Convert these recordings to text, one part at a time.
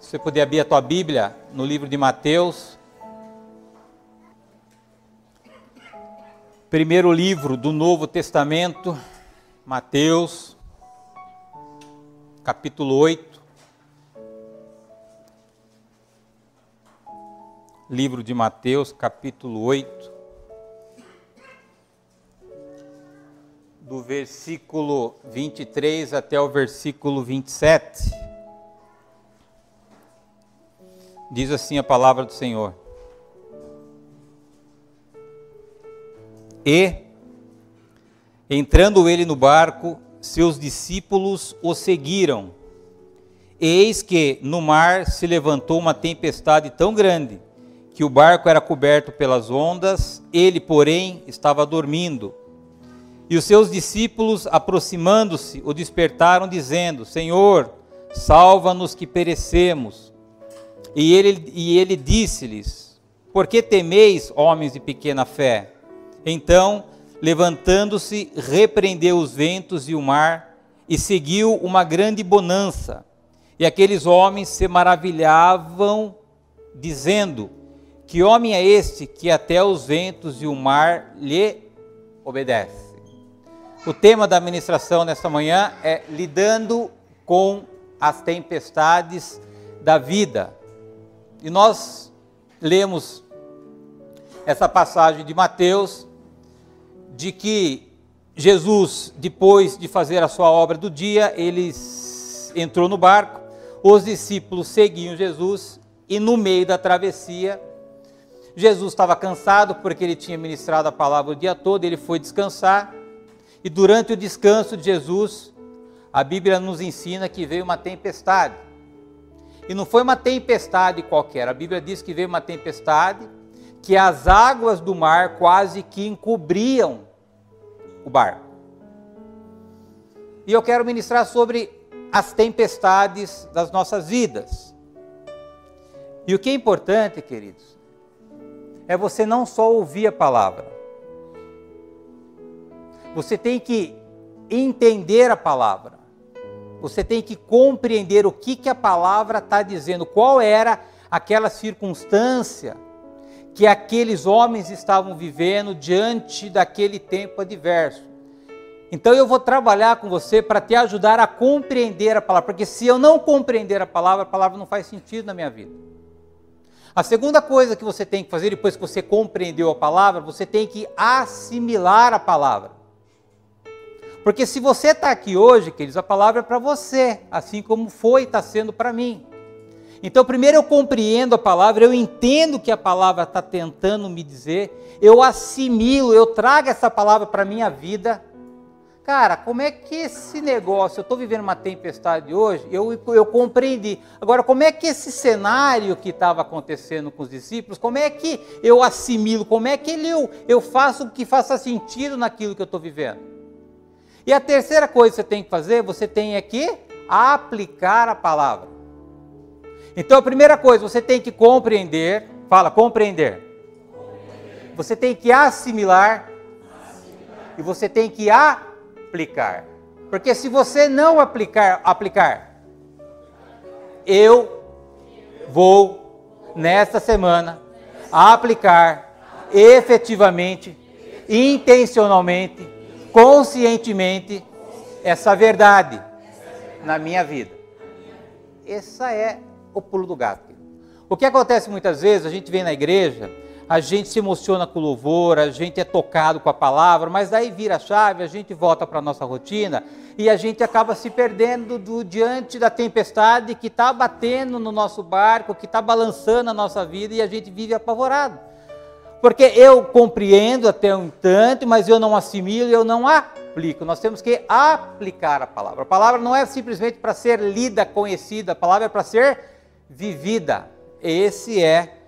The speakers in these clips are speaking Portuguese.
Se você puder abrir a tua Bíblia no livro de Mateus, primeiro livro do Novo Testamento, Mateus, capítulo 8. Livro de Mateus, capítulo 8, do versículo 23 até o versículo 27. Diz assim a palavra do Senhor. E, entrando ele no barco, seus discípulos o seguiram. Eis que no mar se levantou uma tempestade tão grande, que o barco era coberto pelas ondas, ele, porém, estava dormindo. E os seus discípulos, aproximando-se, o despertaram, dizendo: Senhor, salva-nos que perecemos. E ele disse-lhes: Por que temeis, homens de pequena fé? Então, levantando-se, repreendeu os ventos e o mar, e seguiu uma grande bonança. E aqueles homens se maravilhavam, dizendo: Que homem é este que até os ventos e o mar lhe obedecem? O tema da ministração nesta manhã é lidando com as tempestades da vida. E nós lemos essa passagem de Mateus, de que Jesus, depois de fazer a sua obra do dia, ele entrou no barco, os discípulos seguiam Jesus, e no meio da travessia, Jesus estava cansado, porque ele tinha ministrado a palavra o dia todo, ele foi descansar, e durante o descanso de Jesus, a Bíblia nos ensina que veio uma tempestade. E não foi uma tempestade qualquer, a Bíblia diz que veio uma tempestade, que as águas do mar quase que encobriam o barco. E eu quero ministrar sobre as tempestades das nossas vidas. E o que é importante, queridos, é você não só ouvir a palavra. Você tem que entender a palavra. Você tem que compreender o que a palavra está dizendo. Qual era aquela circunstância que aqueles homens estavam vivendo diante daquele tempo adverso. Então eu vou trabalhar com você para te ajudar a compreender a palavra. Porque se eu não compreender a palavra não faz sentido na minha vida. A segunda coisa que você tem que fazer, depois que você compreendeu a palavra, você tem que assimilar a palavra. Porque se você está aqui hoje, queridos, a palavra é para você, assim como foi e está sendo para mim. Então, primeiro eu compreendo a palavra, eu entendo o que a palavra está tentando me dizer, eu assimilo, eu trago essa palavra para a minha vida. Cara, como é que esse negócio, eu estou vivendo uma tempestade hoje, eu compreendi. Agora, como é que esse cenário que estava acontecendo com os discípulos, como é que eu assimilo, como é que eu faço que faça sentido naquilo que eu estou vivendo? E a terceira coisa que você tem que fazer, você tem que aplicar a palavra. Então a primeira coisa, você tem que compreender, fala, compreender. Você tem que assimilar. E você tem que aplicar. Porque se você não aplicar, eu vou, nesta semana, aplicar efetivamente, intencionalmente, conscientemente, essa verdade na minha vida. Esse é o pulo do gato. O que acontece muitas vezes, a gente vem na igreja, a gente se emociona com o louvor, a gente é tocado com a palavra, mas daí vira a chave, a gente volta para a nossa rotina e a gente acaba se perdendo diante da tempestade que está batendo no nosso barco, que está balançando a nossa vida e a gente vive apavorado. Porque eu compreendo até um tanto, mas eu não assimilo, eu não aplico. Nós temos que aplicar a palavra. A palavra não é simplesmente para ser lida, conhecida, a palavra é para ser vivida. Esse é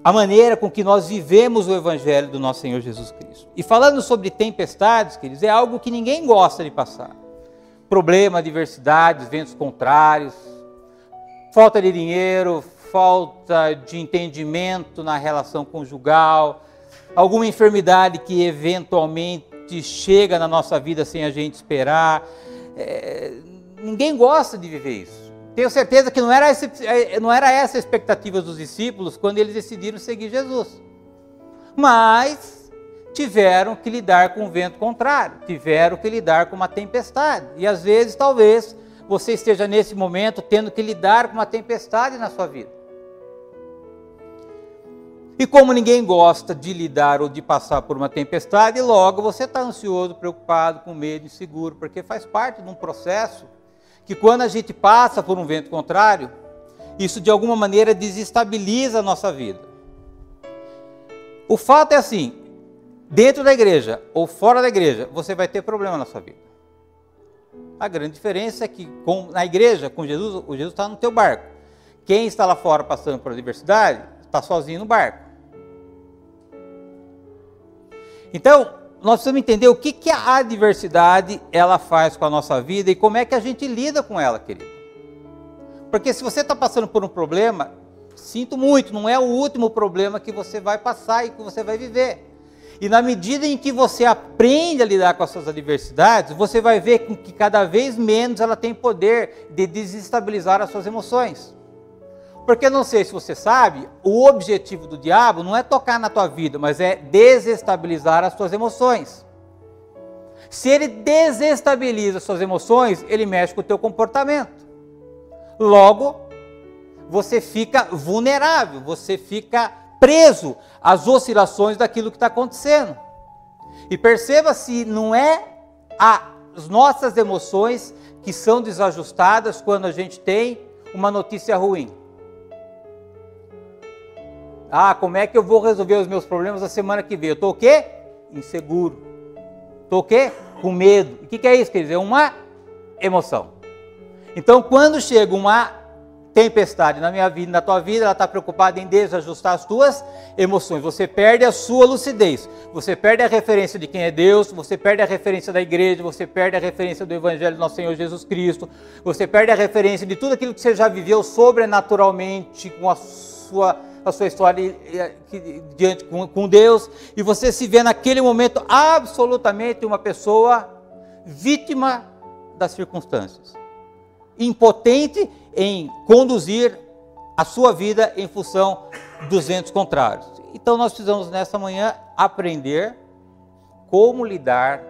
a maneira com que nós vivemos o Evangelho do nosso Senhor Jesus Cristo. E falando sobre tempestades, queridos, é algo que ninguém gosta de passar. Problema, adversidades, ventos contrários, falta de dinheiro, falta de entendimento na relação conjugal, alguma enfermidade que eventualmente chega na nossa vida sem a gente esperar. Ninguém gosta de viver isso. Tenho certeza que não era essa a expectativa dos discípulos quando eles decidiram seguir Jesus. Mas tiveram que lidar com o vento contrário, tiveram que lidar com uma tempestade. E às vezes, talvez, você esteja nesse momento tendo que lidar com uma tempestade na sua vida. E como ninguém gosta de lidar ou de passar por uma tempestade, logo você está ansioso, preocupado, com medo, inseguro, porque faz parte de um processo que quando a gente passa por um vento contrário, isso de alguma maneira desestabiliza a nossa vida. O fato é assim, dentro da igreja ou fora da igreja, você vai ter problema na sua vida. A grande diferença é que na igreja, com Jesus, o Jesus está no teu barco. Quem está lá fora passando por adversidade, está sozinho no barco. Então, nós precisamos entender o que a adversidade ela faz com a nossa vida e como é que a gente lida com ela, querido. Porque se você está passando por um problema, sinto muito, não é o último problema que você vai passar e que você vai viver. E na medida em que você aprende a lidar com as suas adversidades, você vai ver que cada vez menos ela tem poder de desestabilizar as suas emoções. Porque não sei se você sabe, o objetivo do diabo não é tocar na tua vida, mas é desestabilizar as tuas emoções. Se ele desestabiliza as suas emoções, ele mexe com o teu comportamento. Logo, você fica vulnerável, você fica preso às oscilações daquilo que está acontecendo. E perceba se não é as nossas emoções que são desajustadas quando a gente tem uma notícia ruim. Ah, como é que eu vou resolver os meus problemas a semana que vem? Eu estou o quê? Inseguro. Estou o quê? Com medo. E o que é isso? Quer dizer, uma emoção. Então, quando chega uma tempestade na minha vida, na tua vida, ela está preocupada em desajustar as tuas emoções. Você perde a sua lucidez. Você perde a referência de quem é Deus. Você perde a referência da igreja. Você perde a referência do Evangelho do nosso Senhor Jesus Cristo. Você perde a referência de tudo aquilo que você já viveu sobrenaturalmente com a sua história diante com Deus, e você se vê naquele momento absolutamente uma pessoa vítima das circunstâncias, impotente em conduzir a sua vida em função dos ventos contrários. Então nós precisamos nessa manhã aprender como lidar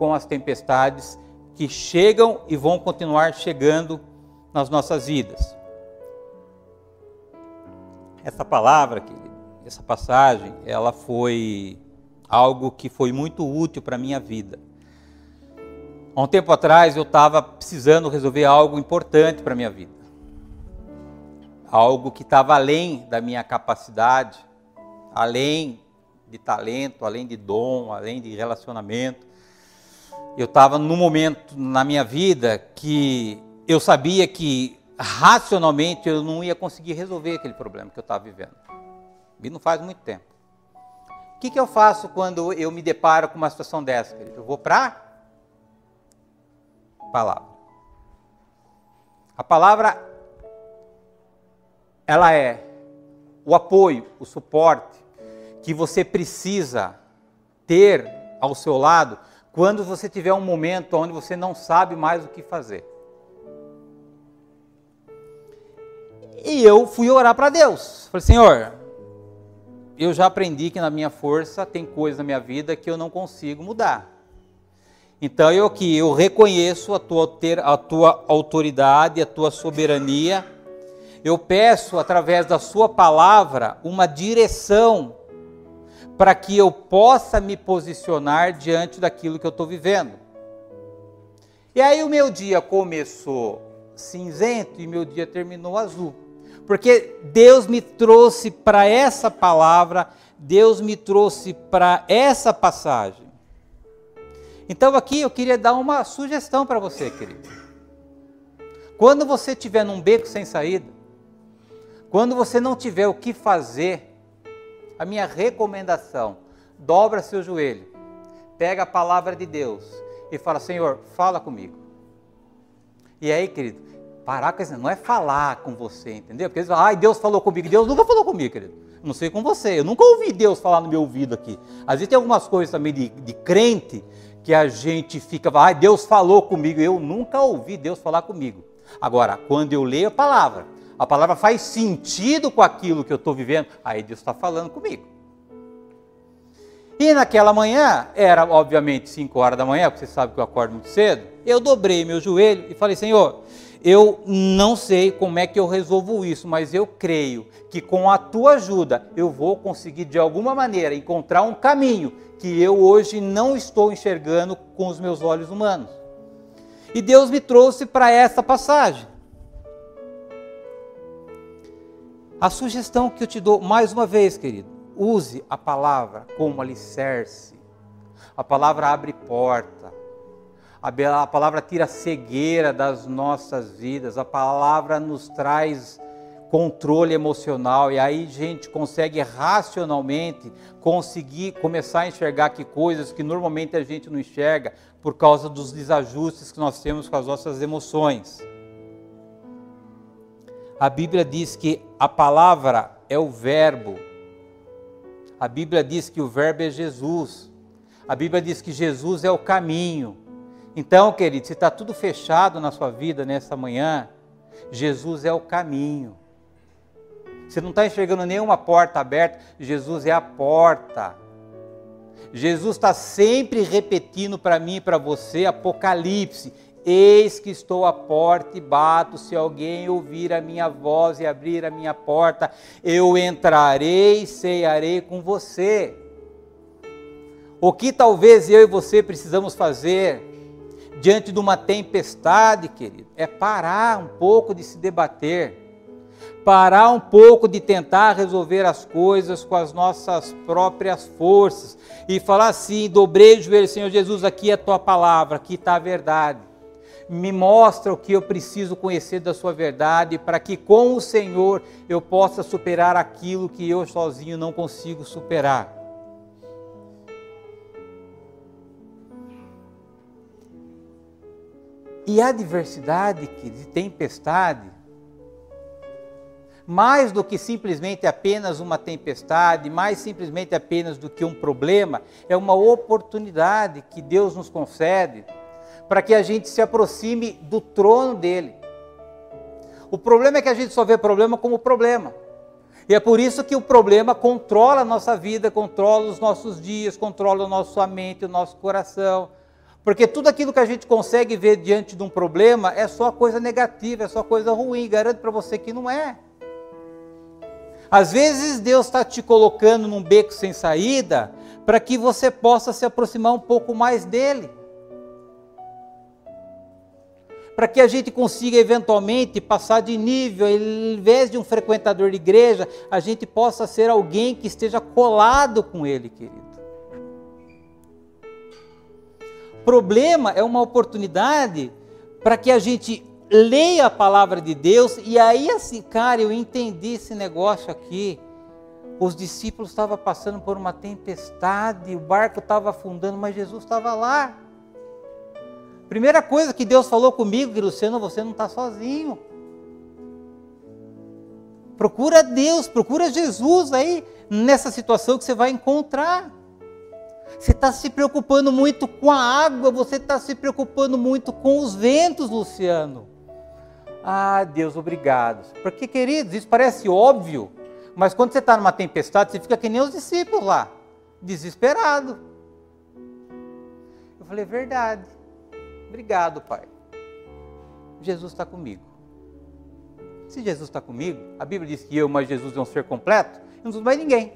com as tempestades que chegam e vão continuar chegando nas nossas vidas. Essa palavra, querido, essa passagem, ela foi algo que foi muito útil para a minha vida. Há um tempo atrás eu estava precisando resolver algo importante para a minha vida. Algo que estava além da minha capacidade, além de talento, além de dom, além de relacionamento. Eu estava num momento na minha vida que eu sabia que racionalmente eu não ia conseguir resolver aquele problema que eu estava vivendo. E não faz muito tempo. O que eu faço quando eu me deparo com uma situação dessa, querido? Eu vou para a palavra. A palavra, ela é o apoio, o suporte que você precisa ter ao seu lado quando você tiver um momento onde você não sabe mais o que fazer. E eu fui orar para Deus. Falei, Senhor, eu já aprendi que na minha força tem coisas na minha vida que eu não consigo mudar. Então eu reconheço a tua autoridade, a tua soberania. Eu peço através da sua palavra uma direção para que eu possa me posicionar diante daquilo que eu estou vivendo. E aí o meu dia começou cinzento e meu dia terminou azul. Porque Deus me trouxe para essa palavra, Deus me trouxe para essa passagem. Então aqui eu queria dar uma sugestão para você, querido. Quando você estiver num beco sem saída, quando você não tiver o que fazer, a minha recomendação, dobra seu joelho, pega a palavra de Deus e fala, Senhor, fala comigo. E aí, querido, parar com isso, não é falar com você, entendeu? Porque eles falam, ai, Deus falou comigo. Deus nunca falou comigo, querido. Eu não sei com você, eu nunca ouvi Deus falar no meu ouvido aqui. Às vezes tem algumas coisas também de crente que a gente fica, ai, Deus falou comigo. Eu nunca ouvi Deus falar comigo. Agora, quando eu leio a palavra faz sentido com aquilo que eu estou vivendo, aí Deus está falando comigo. E naquela manhã, era obviamente 5 horas da manhã, porque você sabe que eu acordo muito cedo, eu dobrei meu joelho e falei, Senhor, eu não sei como é que eu resolvo isso, mas eu creio que com a tua ajuda eu vou conseguir de alguma maneira encontrar um caminho que eu hoje não estou enxergando com os meus olhos humanos. E Deus me trouxe para essa passagem. A sugestão que eu te dou, mais uma vez, querido, use a palavra como alicerce. A palavra abre porta. A palavra tira a cegueira das nossas vidas. A palavra nos traz controle emocional. E aí a gente consegue racionalmente começar a enxergar que coisas que normalmente a gente não enxerga por causa dos desajustes que nós temos com as nossas emoções. A Bíblia diz que a palavra é o verbo. A Bíblia diz que o verbo é Jesus. A Bíblia diz que Jesus é o caminho. Então, querido, se está tudo fechado na sua vida nessa manhã, Jesus é o caminho. Você não está enxergando nenhuma porta aberta, Jesus é a porta. Jesus está sempre repetindo para mim e para você, Apocalipse, eis que estou à porta e bato, se alguém ouvir a minha voz e abrir a minha porta, eu entrarei e cearei com você. O que talvez eu e você precisamos fazer diante de uma tempestade, querido, é parar um pouco de se debater, parar um pouco de tentar resolver as coisas com as nossas próprias forças e falar assim, dobrei o joelho, Senhor Jesus, aqui é a tua palavra, aqui está a verdade. Me mostra o que eu preciso conhecer da sua verdade, para que com o Senhor eu possa superar aquilo que eu sozinho não consigo superar. E a adversidade, de tempestade, mais do que simplesmente apenas uma tempestade, mais simplesmente apenas do que um problema, é uma oportunidade que Deus nos concede para que a gente se aproxime do trono dele. O problema é que a gente só vê problema como problema. E é por isso que o problema controla a nossa vida, controla os nossos dias, controla a nossa mente, o nosso coração. Porque tudo aquilo que a gente consegue ver diante de um problema é só coisa negativa, é só coisa ruim. Garanto para você que não é. Às vezes Deus está te colocando num beco sem saída para que você possa se aproximar um pouco mais dele. Para que a gente consiga eventualmente passar de nível, em vez de um frequentador de igreja, a gente possa ser alguém que esteja colado com ele, querido. Problema é uma oportunidade para que a gente leia a palavra de Deus e aí assim, cara, eu entendi esse negócio aqui. Os discípulos estavam passando por uma tempestade, o barco estava afundando, mas Jesus estava lá. Primeira coisa que Deus falou comigo, que Luciano, você não está sozinho. Procura Deus, procura Jesus aí nessa situação que você vai encontrar. Você está se preocupando muito com a água, você está se preocupando muito com os ventos, Luciano. Ah, Deus, obrigado. Porque, queridos, isso parece óbvio, mas quando você está numa tempestade, você fica que nem os discípulos lá, desesperado. Eu falei, verdade. Obrigado, Pai. Jesus está comigo. Se Jesus está comigo, a Bíblia diz que eu, mas Jesus é um ser completo, eu não preciso mais ninguém.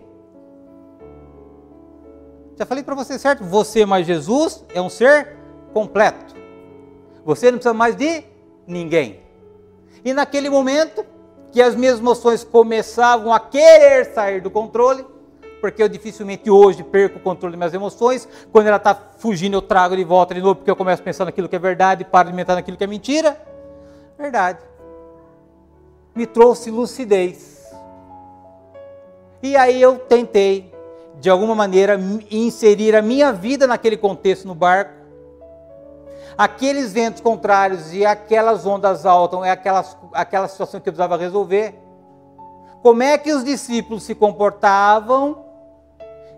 Já falei para você, certo? Você mais Jesus é um ser completo. Você não precisa mais de ninguém. E naquele momento que as minhas emoções começavam a querer sair do controle, porque eu dificilmente hoje perco o controle das minhas emoções, quando ela está fugindo eu trago de volta de novo, porque eu começo a pensar naquilo que é verdade, paro de alimentar naquilo que é mentira. Verdade. Me trouxe lucidez. E aí eu tentei, de alguma maneira, inserir a minha vida naquele contexto no barco. Aqueles ventos contrários e aquelas ondas altas, aquela situação que eu precisava resolver. Como é que os discípulos se comportavam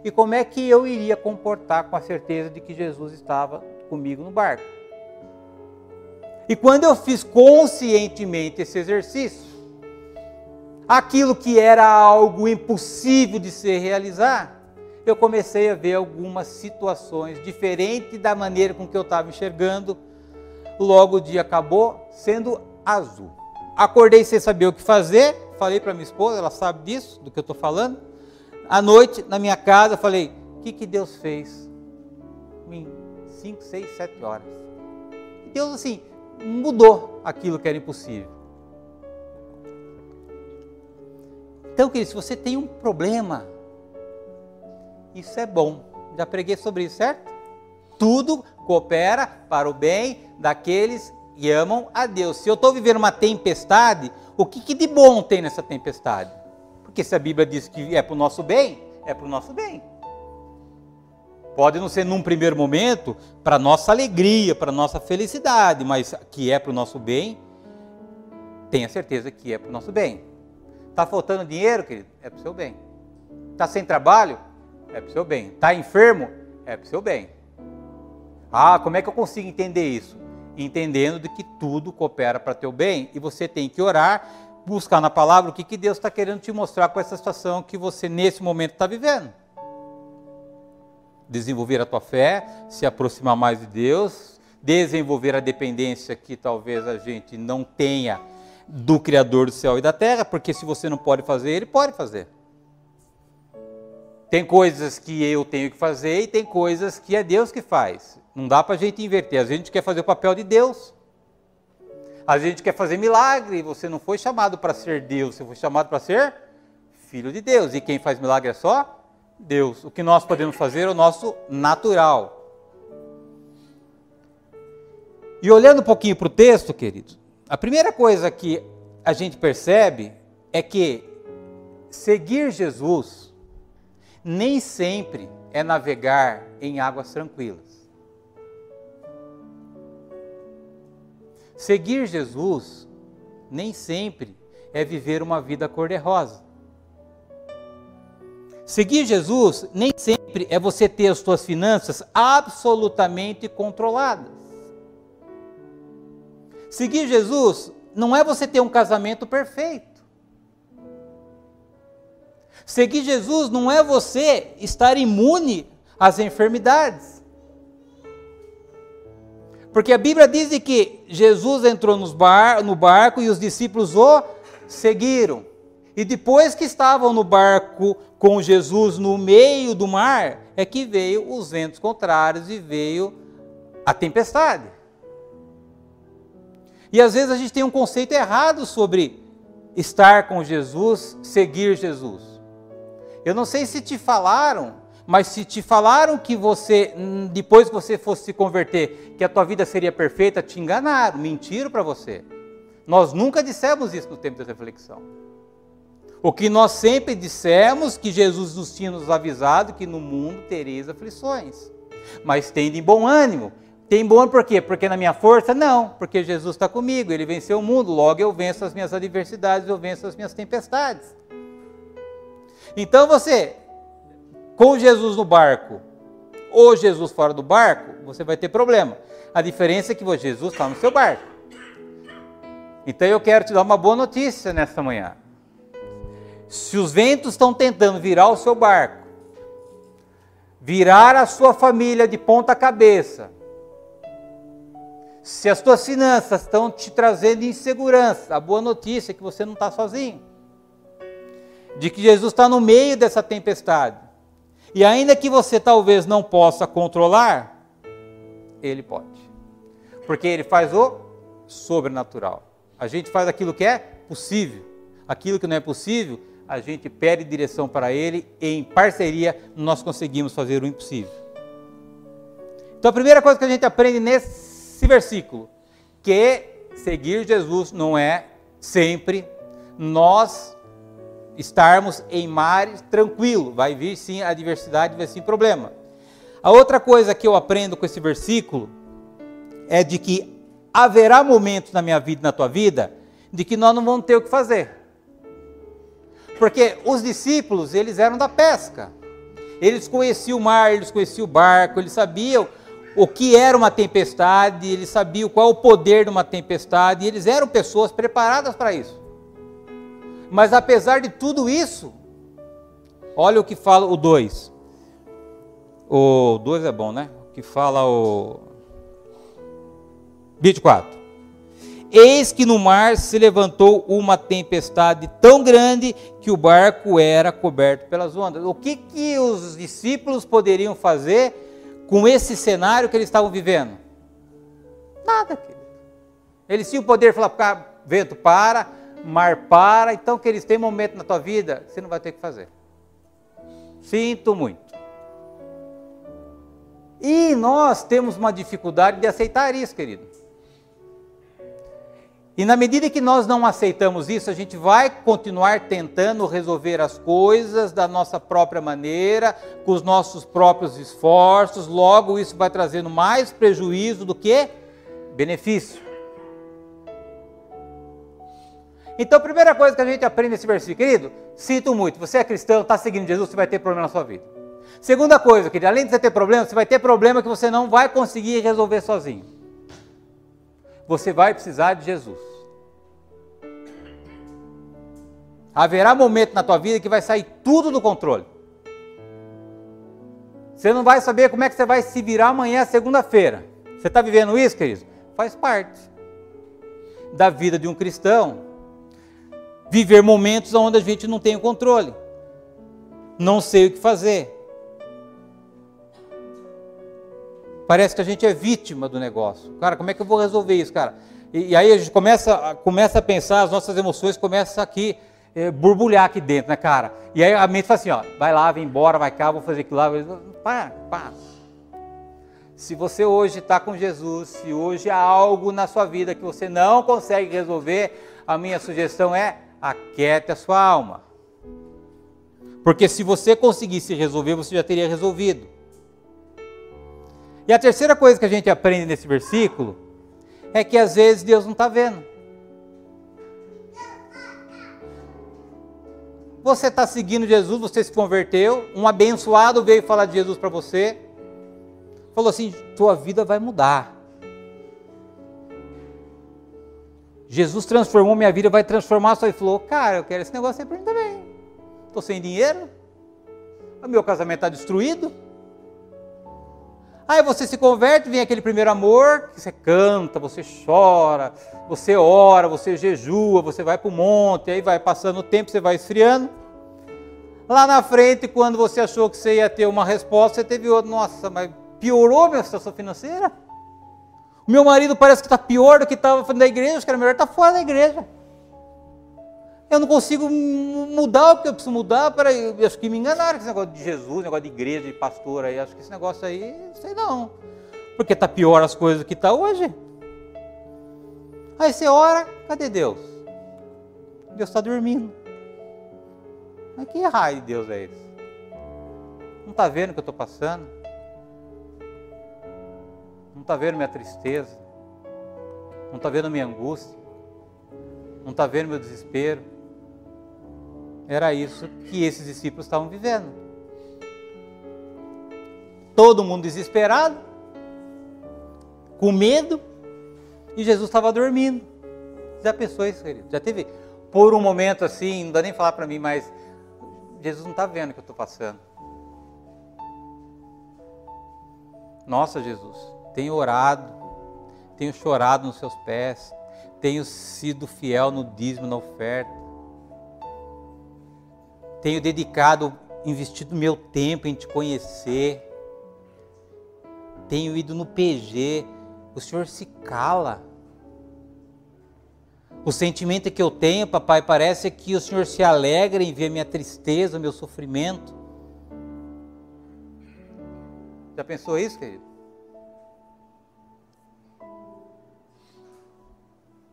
e como é que eu iria comportar com a certeza de que Jesus estava comigo no barco. E quando eu fiz conscientemente esse exercício, aquilo que era algo impossível de se realizar, eu comecei a ver algumas situações diferentes da maneira com que eu estava enxergando. Logo o dia acabou sendo azul. Acordei sem saber o que fazer, falei para minha esposa, ela sabe disso, do que eu estou falando. À noite, na minha casa, falei, o que Deus fez em 5, 6, 7 horas? E Deus, assim, mudou aquilo que era impossível. Então, querido, se você tem um problema, isso é bom. Já preguei sobre isso, certo? Tudo coopera para o bem daqueles que amam a Deus. Se eu estou vivendo uma tempestade, o que de bom tem nessa tempestade? Porque se a Bíblia diz que é para o nosso bem, é para o nosso bem. Pode não ser num primeiro momento para a nossa alegria, para a nossa felicidade, mas que é para o nosso bem, tenha certeza que é para o nosso bem. Está faltando dinheiro, querido? É para o seu bem. Está sem trabalho? É para o seu bem. Está enfermo? É para o seu bem. Ah, como é que eu consigo entender isso? Entendendo de que tudo coopera para teu bem, e você tem que orar, buscar na palavra o que Deus está querendo te mostrar com essa situação que você nesse momento está vivendo. Desenvolver a tua fé, se aproximar mais de Deus, desenvolver a dependência que talvez a gente não tenha do Criador do céu e da terra, porque se você não pode fazer, Ele pode fazer. Tem coisas que eu tenho que fazer e tem coisas que é Deus que faz. Não dá para a gente inverter. Às vezes a gente quer fazer o papel de Deus. Às vezes a gente quer fazer milagre. Você não foi chamado para ser Deus, você foi chamado para ser filho de Deus. E quem faz milagre é só Deus. O que nós podemos fazer é o nosso natural. E olhando um pouquinho para o texto, queridos, a primeira coisa que a gente percebe é que seguir Jesus nem sempre é navegar em águas tranquilas. Seguir Jesus nem sempre é viver uma vida cor-de-rosa. Seguir Jesus nem sempre é você ter as suas finanças absolutamente controladas. Seguir Jesus não é você ter um casamento perfeito. Seguir Jesus não é você estar imune às enfermidades. Porque a Bíblia diz que Jesus entrou no barco e os discípulos o seguiram. E depois que estavam no barco com Jesus no meio do mar, é que veio os ventos contrários e veio a tempestade. E às vezes a gente tem um conceito errado sobre estar com Jesus, seguir Jesus. Eu não sei se te falaram, mas se te falaram que você, depois que você fosse se converter, que a tua vida seria perfeita, te enganaram, mentiram para você. Nós nunca dissemos isso no tempo da reflexão. O que nós sempre dissemos, que Jesus nos tinha nos avisado, que no mundo tereis aflições. Mas tende em bom ânimo. Tem bom ânimo por quê? Porque na minha força? Não, porque Jesus está comigo, Ele venceu o mundo, logo eu venço as minhas adversidades, eu venço as minhas tempestades. Então você, com Jesus no barco, ou Jesus fora do barco, você vai ter problema. A diferença é que Jesus está no seu barco. Então eu quero te dar uma boa notícia nesta manhã. Se os ventos estão tentando virar o seu barco, virar a sua família de ponta cabeça, se as tuas finanças estão te trazendo insegurança, a boa notícia é que você não está sozinho. De que Jesus está no meio dessa tempestade. E ainda que você talvez não possa controlar, Ele pode. Porque Ele faz o sobrenatural. A gente faz aquilo que é possível. Aquilo que não é possível, a gente pede direção para Ele e em parceria nós conseguimos fazer o impossível. Então a primeira coisa que a gente aprende nesse versículo, que seguir Jesus não é sempre nós estarmos em mar tranquilo, vai vir sim a adversidade, vai sim problema. A outra coisa que eu aprendo com esse versículo é de que haverá momentos na minha vida e na tua vida de que nós não vamos ter o que fazer. Porque os discípulos, eles eram da pesca. Eles conheciam o mar, eles conheciam o barco, eles sabiam o que era uma tempestade, eles sabiam qual é o poder de uma tempestade, e eles eram pessoas preparadas para isso. Mas apesar de tudo isso, olha o que fala o 2. O 2 é bom, né? O que fala o 24. Eis que no mar se levantou uma tempestade tão grande que o barco era coberto pelas ondas. O que os discípulos poderiam fazer com esse cenário que eles estavam vivendo? Nada, querido. Eles tinham o poder de falar, vento para, mar para. Então, que eles têm momento na tua vida, você não vai ter que fazer. Sinto muito. E nós temos uma dificuldade de aceitar isso, querido. E na medida que nós não aceitamos isso, a gente vai continuar tentando resolver as coisas da nossa própria maneira, com os nossos próprios esforços, logo isso vai trazendo mais prejuízo do que benefício. Então a primeira coisa que a gente aprende nesse versículo, querido, sinto muito, você é cristão, está seguindo Jesus, você vai ter problema na sua vida. Segunda coisa, querido, além de você ter problema, você vai ter problema que você não vai conseguir resolver sozinho. Você vai precisar de Jesus. Haverá momento na tua vida que vai sair tudo do controle. Você não vai saber como é que você vai se virar amanhã, segunda-feira. Você está vivendo isso, querido? Faz parte da vida de um cristão. Viver momentos onde a gente não tem o controle. Não sei o que fazer. Parece que a gente é vítima do negócio. Cara, como é que eu vou resolver isso, cara? E aí a gente começa a pensar, as nossas emoções começam aqui, borbulhar aqui dentro, né, cara? E aí a mente fala assim, ó, vai lá, vem embora, vai cá, vou fazer aquilo lá. Para. Se você hoje está com Jesus, se hoje há algo na sua vida que você não consegue resolver, a minha sugestão é, aquiete a sua alma. Porque se você conseguisse resolver, você já teria resolvido. E a terceira coisa que a gente aprende nesse versículo é que às vezes Deus não está vendo. Você está seguindo Jesus, você se converteu, um abençoado veio falar de Jesus para você, falou assim, tua vida vai mudar. Jesus transformou minha vida, vai transformar a sua vida. Ele falou, cara, eu quero esse negócio aí para mim também. Estou sem dinheiro, o meu casamento está destruído. Aí você se converte, vem aquele primeiro amor, que você canta, você chora, você ora, você jejua, você vai para o monte, aí vai passando o tempo, você vai esfriando. Lá na frente, quando você achou que você ia ter uma resposta, você teve outra. Nossa, mas piorou a minha situação financeira? O meu marido parece que está pior do que estava na igreja, acho que era melhor estar fora da igreja. Eu não consigo mudar o que eu preciso mudar, eu acho que me enganaram com esse negócio de Jesus, negócio de igreja, de pastor aí, acho que esse negócio aí, sei não, porque está pior as coisas do que está hoje. Aí você ora, cadê Deus? Deus está dormindo. Mas que raio de Deus é esse? Não está vendo o que eu estou passando? Não está vendo minha tristeza? Não está vendo minha angústia? Não está vendo meu desespero? Era isso que esses discípulos estavam vivendo. Todo mundo desesperado, com medo, e Jesus estava dormindo. Já pensou isso, querido? Já teve, por um momento assim, não dá nem falar para mim, mas Jesus não está vendo o que eu estou passando. Nossa, Jesus, tenho orado, tenho chorado nos seus pés, tenho sido fiel no dízimo, na oferta. Tenho dedicado, investido meu tempo em te conhecer. Tenho ido no PG. O Senhor se cala. O sentimento que eu tenho, papai, parece que o Senhor se alegra em ver a minha tristeza, o meu sofrimento. Já pensou isso, querido?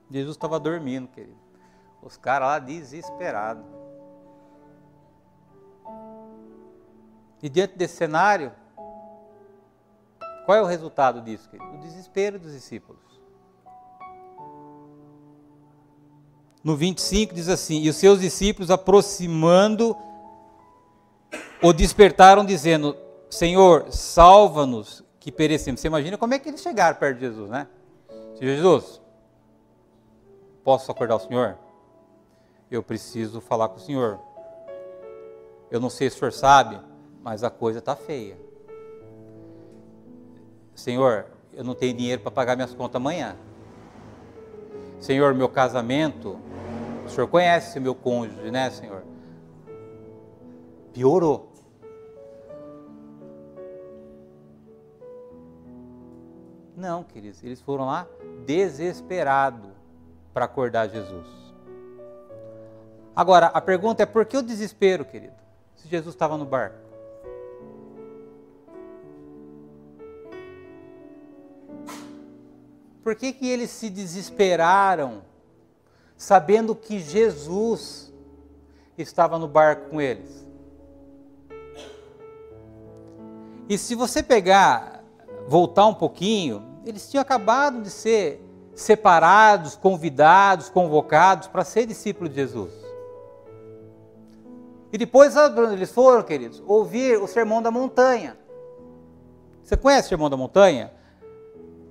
Jesus estava dormindo, querido. Os caras lá desesperados. E diante desse cenário, qual é o resultado disso, querido? O desespero dos discípulos. No 25 diz assim, e os seus discípulos aproximando, o despertaram dizendo, Senhor, salva-nos, que perecemos. Você imagina como é que eles chegaram perto de Jesus, né? Senhor Jesus, posso acordar o Senhor? Eu preciso falar com o Senhor. Eu não sei se o Senhor sabe, mas a coisa está feia. Senhor, eu não tenho dinheiro para pagar minhas contas amanhã. Senhor, meu casamento, o Senhor conhece o meu cônjuge, né, Senhor? Piorou. Não, queridos, eles foram lá desesperados para acordar Jesus. Agora, a pergunta é, por que o desespero, querido? Se Jesus estava no barco. Por que eles se desesperaram, sabendo que Jesus estava no barco com eles? E se você voltar um pouquinho, eles tinham acabado de ser separados, convidados, convocados para ser discípulos de Jesus. E depois, sabe onde eles foram, queridos? Ouvir o Sermão da Montanha. Você conhece o Sermão da Montanha?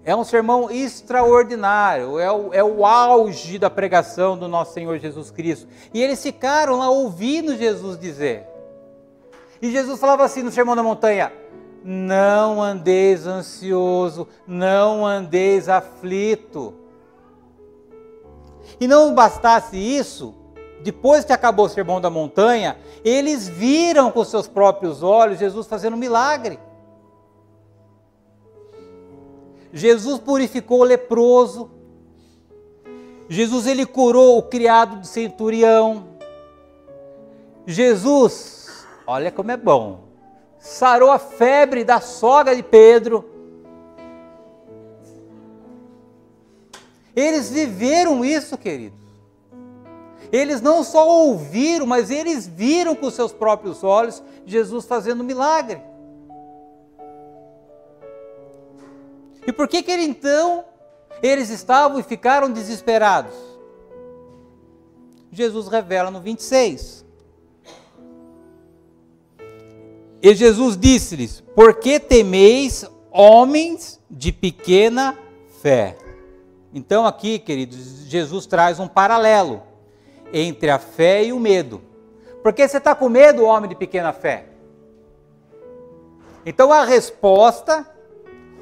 É um sermão extraordinário, é o auge da pregação do nosso Senhor Jesus Cristo. E eles ficaram lá ouvindo Jesus dizer. E Jesus falava assim no Sermão da Montanha: não andeis ansioso, não andeis aflito. E não bastasse isso, depois que acabou o Sermão da Montanha, eles viram com seus próprios olhos Jesus fazendo um milagre. Jesus purificou o leproso. Jesus, ele curou o criado do centurião. Jesus, olha como é bom, sarou a febre da sogra de Pedro. Eles viveram isso, queridos. Eles não só ouviram, mas eles viram com seus próprios olhos Jesus fazendo milagre. E por que então eles estavam e ficaram desesperados? Jesus revela no 26. E Jesus disse-lhes: por que temeis, homens de pequena fé? Então aqui, queridos, Jesus traz um paralelo entre a fé e o medo. Por que você está com medo, homem de pequena fé? Então a resposta,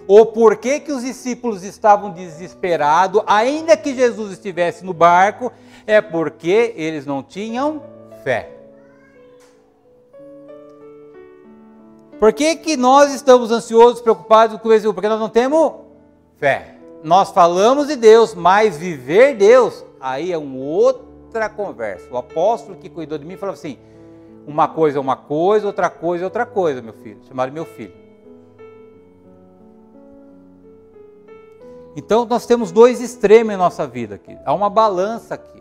ou por que os discípulos estavam desesperados, ainda que Jesus estivesse no barco, é porque eles não tinham fé. Por que nós estamos ansiosos, preocupados com isso? Porque nós não temos fé. Nós falamos de Deus, mas viver Deus, aí é uma outra conversa. O apóstolo que cuidou de mim falou assim: uma coisa é uma coisa, outra coisa é outra coisa, meu filho. Chamaram meu filho. Então nós temos dois extremos em nossa vida aqui. Há uma balança aqui.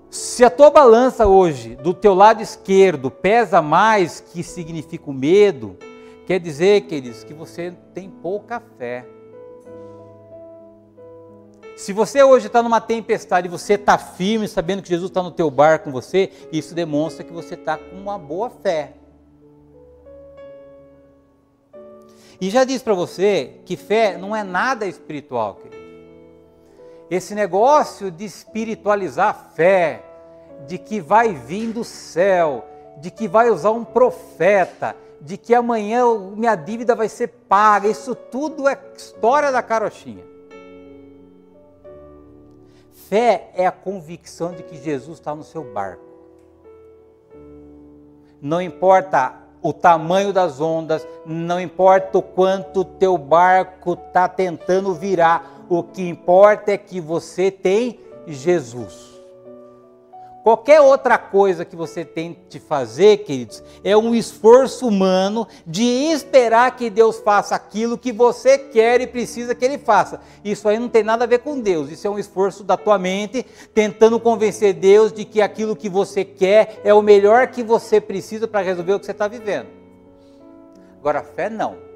Se a tua balança hoje, do teu lado esquerdo, pesa mais, que significa o medo, quer dizer, queridos, que você tem pouca fé. Se você hoje está numa tempestade e você está firme, sabendo que Jesus está no teu barco com você, isso demonstra que você está com uma boa fé. E já disse para você que fé não é nada espiritual, querido. Esse negócio de espiritualizar a fé, de que vai vir do céu, de que vai usar um profeta, de que amanhã minha dívida vai ser paga, isso tudo é história da carochinha. Fé é a convicção de que Jesus está no seu barco. Não importa o tamanho das ondas, não importa o quanto o teu barco está tentando virar, o que importa é que você tem Jesus. Qualquer outra coisa que você tente fazer, queridos, é um esforço humano de esperar que Deus faça aquilo que você quer e precisa que Ele faça. Isso aí não tem nada a ver com Deus, isso é um esforço da tua mente, tentando convencer Deus de que aquilo que você quer é o melhor que você precisa para resolver o que você está vivendo. Agora, fé não.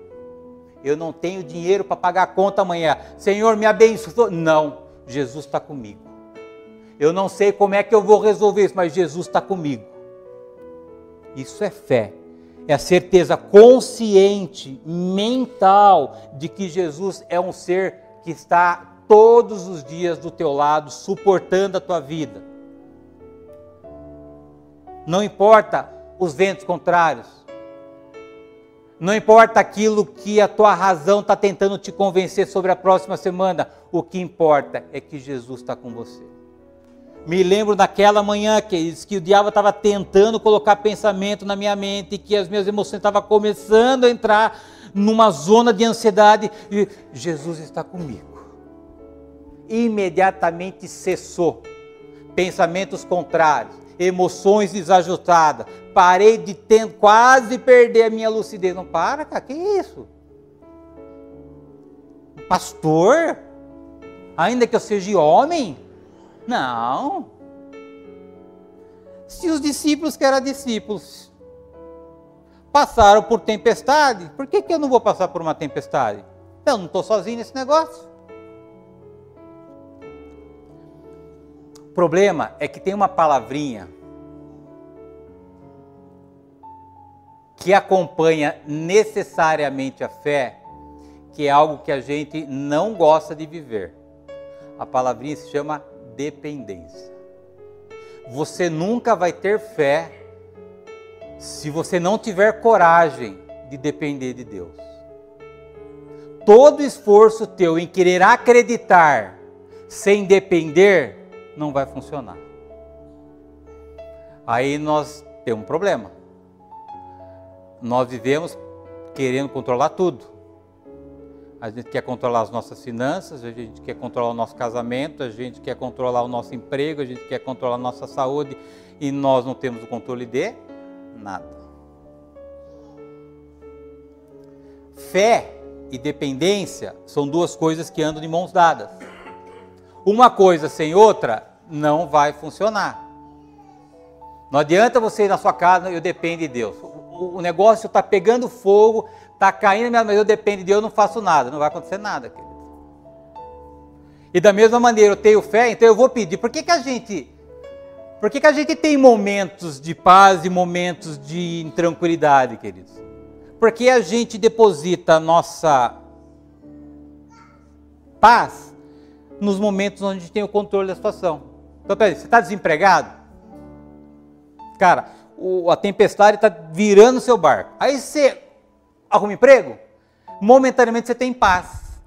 Eu não tenho dinheiro para pagar a conta amanhã. Senhor, me abençoe. Não, Jesus está comigo. Eu não sei como é que eu vou resolver isso, mas Jesus está comigo. Isso é fé. É a certeza consciente, mental, de que Jesus é um ser que está todos os dias do teu lado, suportando a tua vida. Não importa os ventos contrários. Não importa aquilo que a tua razão está tentando te convencer sobre a próxima semana. O que importa é que Jesus está com você. Me lembro daquela manhã que o diabo estava tentando colocar pensamento na minha mente, que as minhas emoções estavam começando a entrar numa zona de ansiedade, e Jesus está comigo. Imediatamente cessou. Pensamentos contrários, emoções desajustadas. Parei de quase perder a minha lucidez. Não para, cara, que isso? Pastor? Ainda que eu seja homem? Não. Se os discípulos que eram discípulos passaram por tempestade, por que eu não vou passar por uma tempestade? Eu não estou sozinho nesse negócio. O problema é que tem uma palavrinha que acompanha necessariamente a fé, que é algo que a gente não gosta de viver. A palavrinha se chama dependência. Você nunca vai ter fé se você não tiver coragem de depender de Deus. Todo esforço teu em querer acreditar sem depender não vai funcionar. Aí nós temos um problema. Nós vivemos querendo controlar tudo. A gente quer controlar as nossas finanças, a gente quer controlar o nosso casamento, a gente quer controlar o nosso emprego, a gente quer controlar a nossa saúde, e nós não temos o controle de nada. Fé e dependência são duas coisas que andam de mãos dadas. Uma coisa sem outra não vai funcionar. Não adianta você ir na sua casa, eu dependo de Deus. O negócio está pegando fogo, está caindo, mas eu dependo de Deus, eu não faço nada. Não vai acontecer nada, querido. E da mesma maneira, eu tenho fé, então eu vou pedir. Por que a gente tem momentos de paz e momentos de intranquilidade, queridos? Porque a gente deposita a nossa paz nos momentos onde a gente tem o controle da situação. Então, peraí, você está desempregado? Cara, a tempestade está virando o seu barco. Aí você arruma emprego, momentaneamente você tem paz.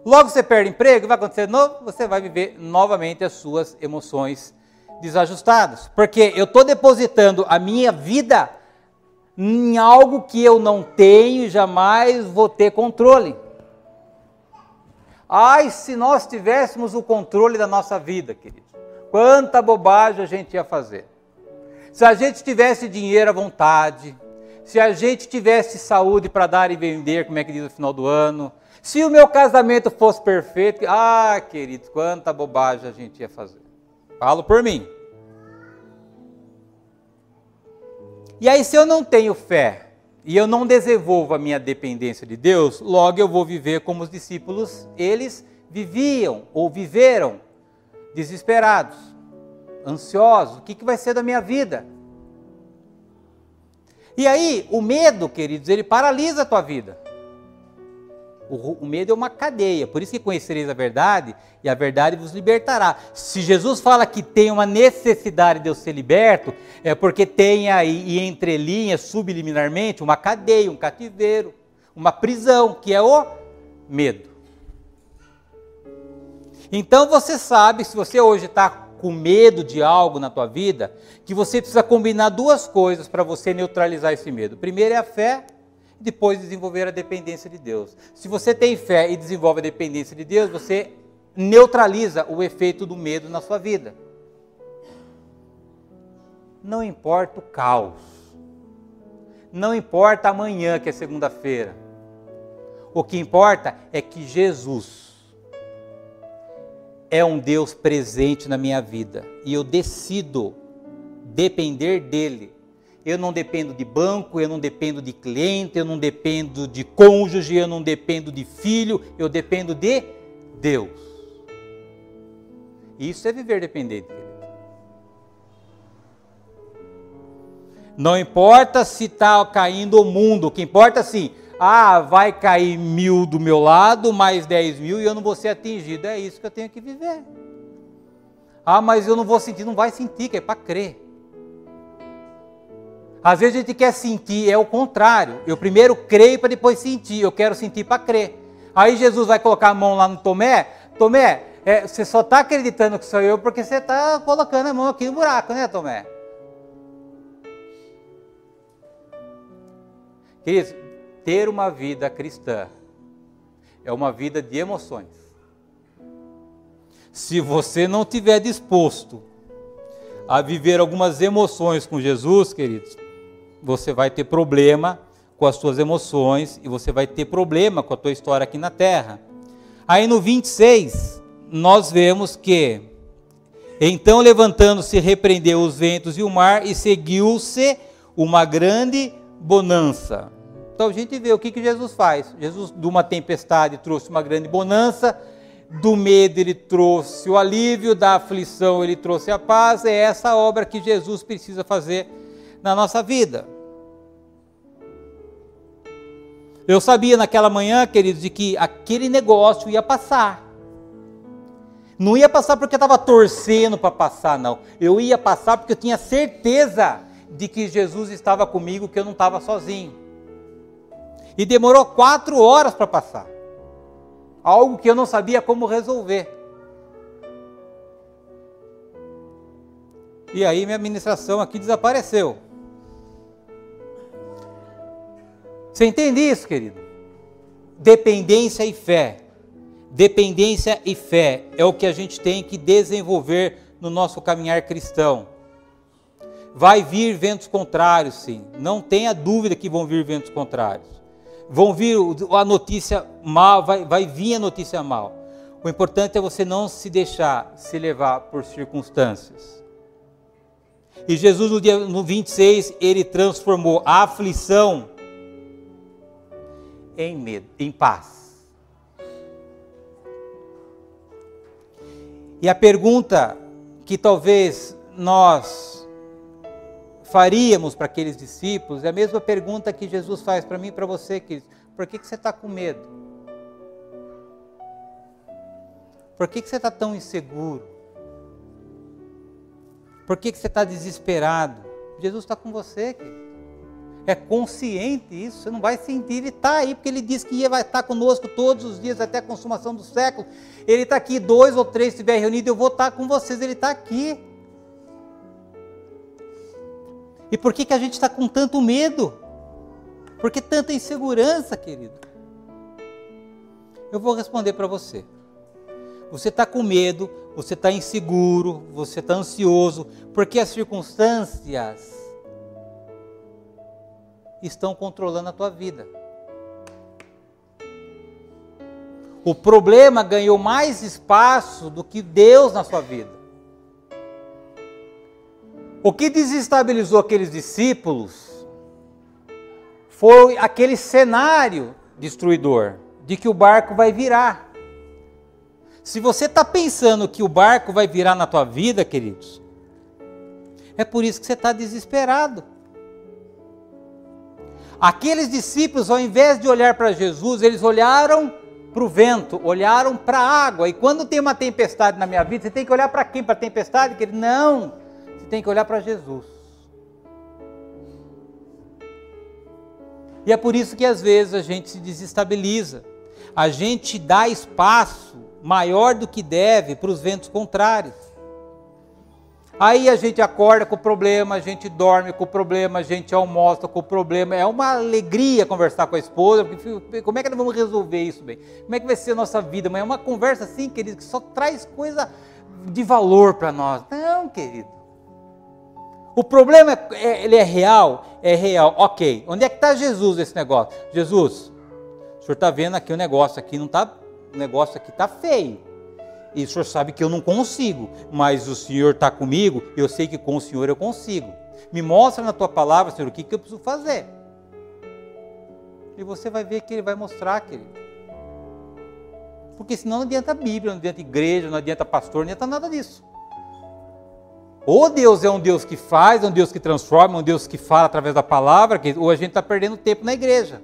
Logo você perde emprego, vai acontecer de novo, você vai viver novamente as suas emoções desajustadas. Porque eu estou depositando a minha vida em algo que eu não tenho e jamais vou ter controle. Ai, se nós tivéssemos o controle da nossa vida, querido, quanta bobagem a gente ia fazer. Se a gente tivesse dinheiro à vontade, se a gente tivesse saúde para dar e vender, como é que diz no final do ano, se o meu casamento fosse perfeito, queridos, quanta bobagem a gente ia fazer. Falo por mim. E aí, se eu não tenho fé e eu não desenvolvo a minha dependência de Deus, logo eu vou viver como os discípulos, eles viviam ou viveram desesperados, ansiosos. O que vai ser da minha vida? E aí, o medo, queridos, ele paralisa a tua vida. O medo é uma cadeia, por isso que conhecereis a verdade, e a verdade vos libertará. Se Jesus fala que tem uma necessidade de eu ser liberto, é porque tem aí, e entre linhas, subliminarmente, uma cadeia, um cativeiro, uma prisão, que é o medo. Então você sabe, se você hoje está com medo de algo na tua vida, que você precisa combinar duas coisas para você neutralizar esse medo. Primeiro é a fé, depois desenvolver a dependência de Deus. Se você tem fé e desenvolve a dependência de Deus, você neutraliza o efeito do medo na sua vida. Não importa o caos. Não importa amanhã, que é segunda-feira. O que importa é que Jesus é um Deus presente na minha vida. E eu decido depender dele. Eu não dependo de banco, eu não dependo de cliente, eu não dependo de cônjuge, eu não dependo de filho, eu dependo de Deus. Isso é viver dependente, querido. Não importa se está caindo o mundo, o que importa é assim, vai cair 1000 do meu lado, mais 10.000 e eu não vou ser atingido. É isso que eu tenho que viver. Mas eu não vou sentir, não vai sentir, que é para crer. Às vezes a gente quer sentir, é o contrário. Eu primeiro creio para depois sentir, eu quero sentir para crer. Aí Jesus vai colocar a mão lá no Tomé, você só está acreditando que sou eu porque você está colocando a mão aqui no buraco, né, Tomé? Queridos, ter uma vida cristã é uma vida de emoções. Se você não estiver disposto a viver algumas emoções com Jesus, queridos, você vai ter problema com as suas emoções e você vai ter problema com a tua história aqui na terra. Aí no 26, nós vemos que, então levantando-se, repreendeu os ventos e o mar e seguiu-se uma grande bonança. Então a gente vê o que Jesus faz. Jesus de uma tempestade trouxe uma grande bonança, do medo ele trouxe o alívio, da aflição ele trouxe a paz. É essa obra que Jesus precisa fazer na nossa vida. Eu sabia naquela manhã, queridos, de que aquele negócio ia passar. Não ia passar porque eu estava torcendo para passar, não. Eu ia passar porque eu tinha certeza de que Jesus estava comigo, que eu não estava sozinho. E demorou 4 horas para passar. Algo que eu não sabia como resolver. E aí minha ministração aqui desapareceu. Você entende isso, querido? Dependência e fé. Dependência e fé é o que a gente tem que desenvolver no nosso caminhar cristão. Vai vir ventos contrários, sim. Não tenha dúvida que vão vir ventos contrários. Vão vir a notícia mal, vai vir a notícia mal. O importante é você não se deixar se levar por circunstâncias. E Jesus no 26, ele transformou a aflição em medo, em paz. E a pergunta que talvez nós faríamos para aqueles discípulos é a mesma pergunta que Jesus faz para mim e para você, queridos. Por que você está com medo? Por que você está tão inseguro? Por que você está desesperado? Jesus está com você, querido. É consciente isso, você não vai sentir, ele está aí, porque ele disse que vai estar conosco todos os dias, até a consumação do século. Ele está aqui, 2 ou 3 estiverem reunidos, eu vou estar com vocês, ele está aqui. E por que a gente está com tanto medo? Por que tanta insegurança, querido? Eu vou responder para você. Você está com medo, você está inseguro, você está ansioso, porque as circunstâncias estão controlando a tua vida. O problema ganhou mais espaço do que Deus na sua vida. O que desestabilizou aqueles discípulos foi aquele cenário destruidor, de que o barco vai virar. Se você está pensando que o barco vai virar na tua vida, queridos, é por isso que você está desesperado. Aqueles discípulos, ao invés de olhar para Jesus, eles olharam para o vento, olharam para a água. E quando tem uma tempestade na minha vida, você tem que olhar para quem? Para a tempestade? Querido? Não, você tem que olhar para Jesus. E é por isso que às vezes a gente se desestabiliza. A gente dá espaço maior do que deve para os ventos contrários. Aí a gente acorda com o problema, a gente dorme com o problema, a gente almoça com o problema. É uma alegria conversar com a esposa, porque como é que nós vamos resolver isso bem? Como é que vai ser a nossa vida? Mas é uma conversa assim, querido, que só traz coisa de valor para nós. Não, querido. O problema ele é real? É real. Ok, onde é que está Jesus nesse negócio? Jesus, o senhor está vendo aqui o negócio aqui, não está, o negócio aqui está feio. E o senhor sabe que eu não consigo, mas o senhor está comigo, eu sei que com o senhor eu consigo. Me mostra na tua palavra, senhor, o que eu preciso fazer. E você vai ver que ele vai mostrar, querido. Porque senão não adianta a Bíblia, não adianta igreja, não adianta pastor, não adianta nada disso. Ou Deus é um Deus que faz, é um Deus que transforma, é um Deus que fala através da palavra, ou a gente está perdendo tempo na igreja.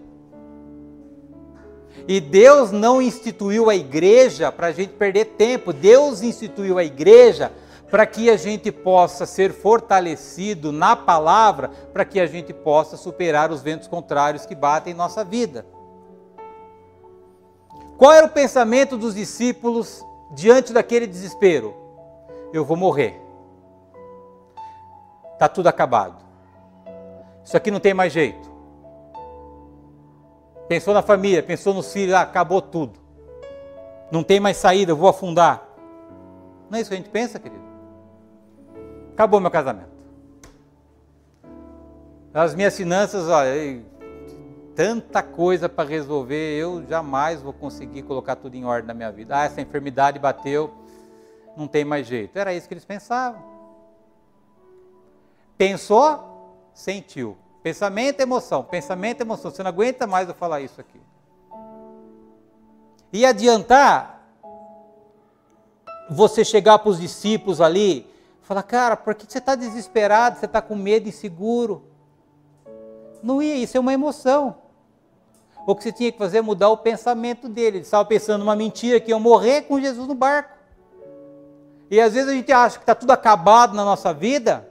E Deus não instituiu a igreja para a gente perder tempo. Deus instituiu a igreja para que a gente possa ser fortalecido na palavra, para que a gente possa superar os ventos contrários que batem em nossa vida. Qual era o pensamento dos discípulos diante daquele desespero? Eu vou morrer. Está tudo acabado. Isso aqui não tem mais jeito. Pensou na família, pensou nos filhos, acabou tudo. Não tem mais saída, eu vou afundar. Não é isso que a gente pensa, querido? Acabou meu casamento. As minhas finanças, olha, tanta coisa para resolver, eu jamais vou conseguir colocar tudo em ordem na minha vida. Essa enfermidade bateu, não tem mais jeito. Era isso que eles pensavam. Pensou, sentiu. Pensamento, emoção. Você não aguenta mais eu falar isso aqui. E adiantar você chegar para os discípulos ali e falar, cara, por que você está desesperado? Você está com medo, inseguro? Não ia, isso é uma emoção. O que você tinha que fazer é mudar o pensamento dele. Ele estava pensando uma mentira, que iam morrer com Jesus no barco. E às vezes a gente acha que está tudo acabado na nossa vida,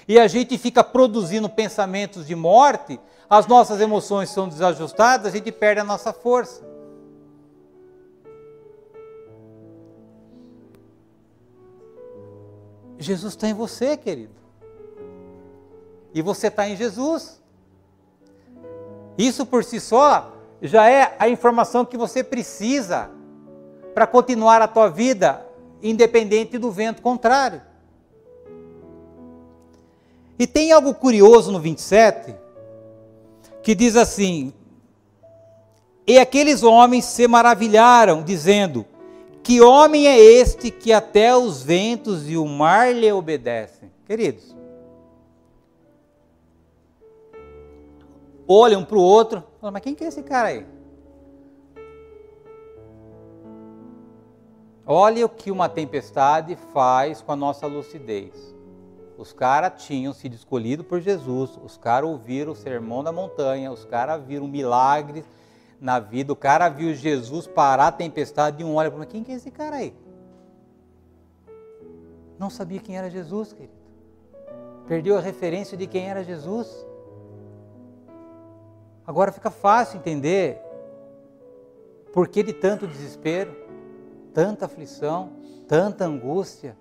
e a gente fica produzindo pensamentos de morte, as nossas emoções são desajustadas, a gente perde a nossa força. Jesus está em você, querido. E você está em Jesus. Isso por si só já é a informação que você precisa para continuar a tua vida, independente do vento contrário. E tem algo curioso no 27, que diz assim: e aqueles homens se maravilharam, dizendo, que homem é este que até os ventos e o mar lhe obedecem? Queridos, olham um para o outro, falam, mas quem que é esse cara aí? Olha o que uma tempestade faz com a nossa lucidez. Os caras tinham sido escolhidos por Jesus, os caras ouviram o sermão da montanha, os caras viram milagres na vida, o cara viu Jesus parar a tempestade e um olha para mim, quem que é esse cara aí? Não sabia quem era Jesus, querido. Perdeu a referência de quem era Jesus. Agora fica fácil entender por que de tanto desespero, tanta aflição, tanta angústia.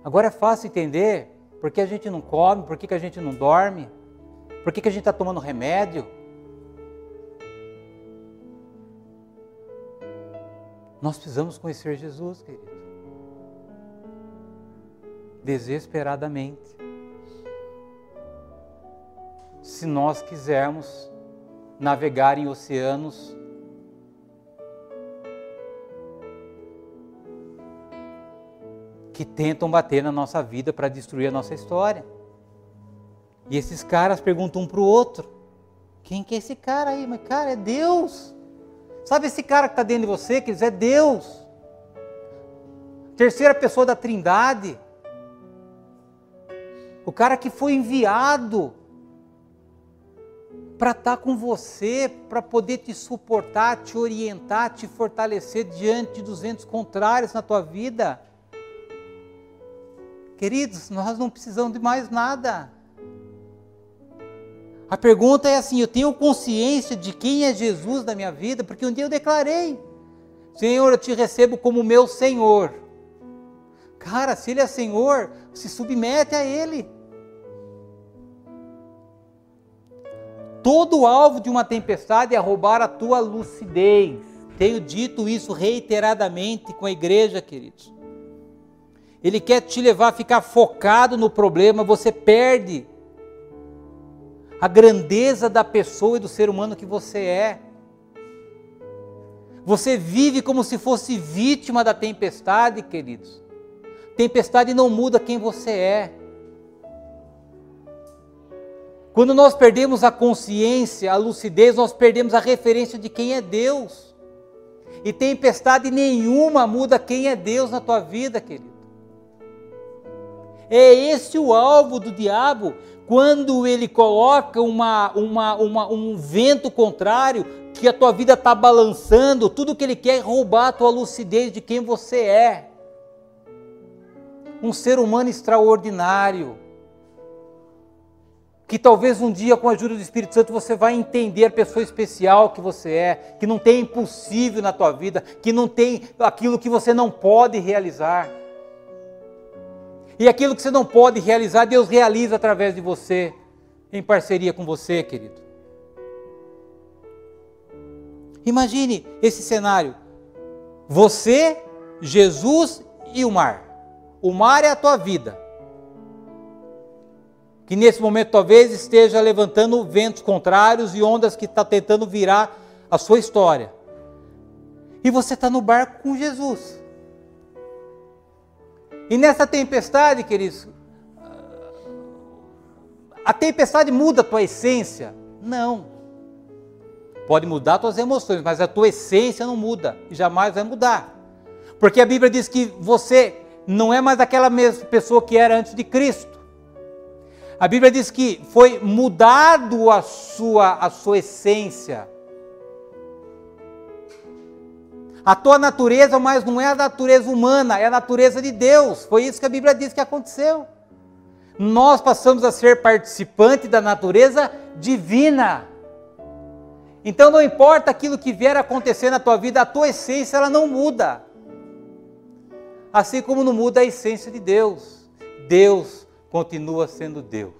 Agora é fácil entender por que a gente não come, por que a gente não dorme, por que a gente está tomando remédio. Nós precisamos conhecer Jesus, querido. Desesperadamente. Se nós quisermos navegar em oceanos que tentam bater na nossa vida para destruir a nossa história. E esses caras perguntam um para o outro, quem que é esse cara aí? Mas cara, é Deus. Sabe esse cara que está dentro de você, queridos? É Deus. Terceira pessoa da Trindade. O cara que foi enviado para estar com você, para poder te suportar, te orientar, te fortalecer diante dos ventos contrários na tua vida. Queridos, nós não precisamos de mais nada. A pergunta é assim, eu tenho consciência de quem é Jesus na minha vida? Porque um dia eu declarei, Senhor, eu te recebo como meu Senhor. Cara, se Ele é Senhor, se submete a Ele. Todo alvo de uma tempestade é roubar a tua lucidez. Tenho dito isso reiteradamente com a igreja, queridos. Ele quer te levar a ficar focado no problema, você perde a grandeza da pessoa e do ser humano que você é. Você vive como se fosse vítima da tempestade, queridos. Tempestade não muda quem você é. Quando nós perdemos a consciência, a lucidez, nós perdemos a referência de quem é Deus. E tempestade nenhuma muda quem é Deus na tua vida, querido. É esse o alvo do diabo, quando ele coloca um vento contrário, que a tua vida está balançando, tudo que ele quer é roubar a tua lucidez de quem você é. Um ser humano extraordinário, que talvez um dia, com a ajuda do Espírito Santo, você vai entender a pessoa especial que você é, que não tem impossível na tua vida, que não tem aquilo que você não pode realizar. E aquilo que você não pode realizar, Deus realiza através de você, em parceria com você, querido. Imagine esse cenário, você, Jesus e o mar. O mar é a tua vida, que nesse momento talvez esteja levantando ventos contrários e ondas que está tentando virar a sua história. E você está no barco com Jesus. E nessa tempestade, queridos, a tempestade muda a tua essência? Não. Pode mudar as tuas emoções, mas a tua essência não muda e jamais vai mudar. Porque a Bíblia diz que você não é mais aquela mesma pessoa que era antes de Cristo. A Bíblia diz que foi mudado a sua essência. A tua natureza, mas não é a natureza humana, é a natureza de Deus. Foi isso que a Bíblia diz que aconteceu. Nós passamos a ser participantes da natureza divina. Então não importa aquilo que vier a acontecer na tua vida, a tua essência ela não muda. Assim como não muda a essência de Deus. Deus continua sendo Deus.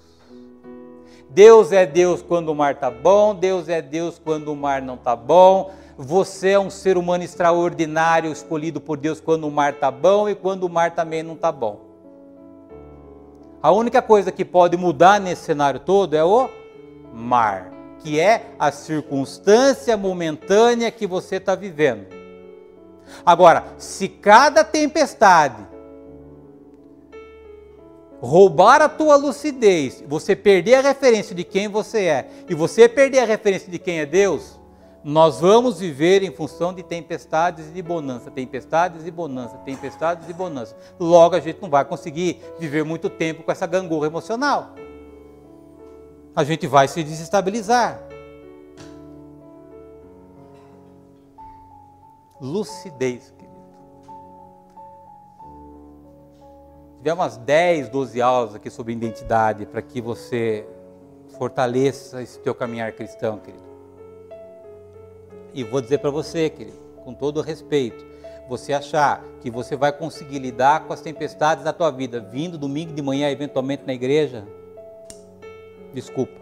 Deus é Deus quando o mar está bom, Deus é Deus quando o mar não está bom. Você é um ser humano extraordinário, escolhido por Deus quando o mar está bom e quando o mar também não está bom. A única coisa que pode mudar nesse cenário todo é o mar, que é a circunstância momentânea que você está vivendo. Agora, se cada tempestade roubar a tua lucidez, você perder a referência de quem você é, e você perder a referência de quem é Deus, nós vamos viver em função de tempestades e de bonança, tempestades e bonança, tempestades e bonança. Logo a gente não vai conseguir viver muito tempo com essa gangorra emocional. A gente vai se desestabilizar. Lucidez, querido. Tivemos umas 10, 12 aulas aqui sobre identidade para que você fortaleça esse teu caminhar cristão, querido. E vou dizer para você, querido, com todo o respeito, você achar que você vai conseguir lidar com as tempestades da tua vida, vindo domingo de manhã, eventualmente na igreja, desculpa.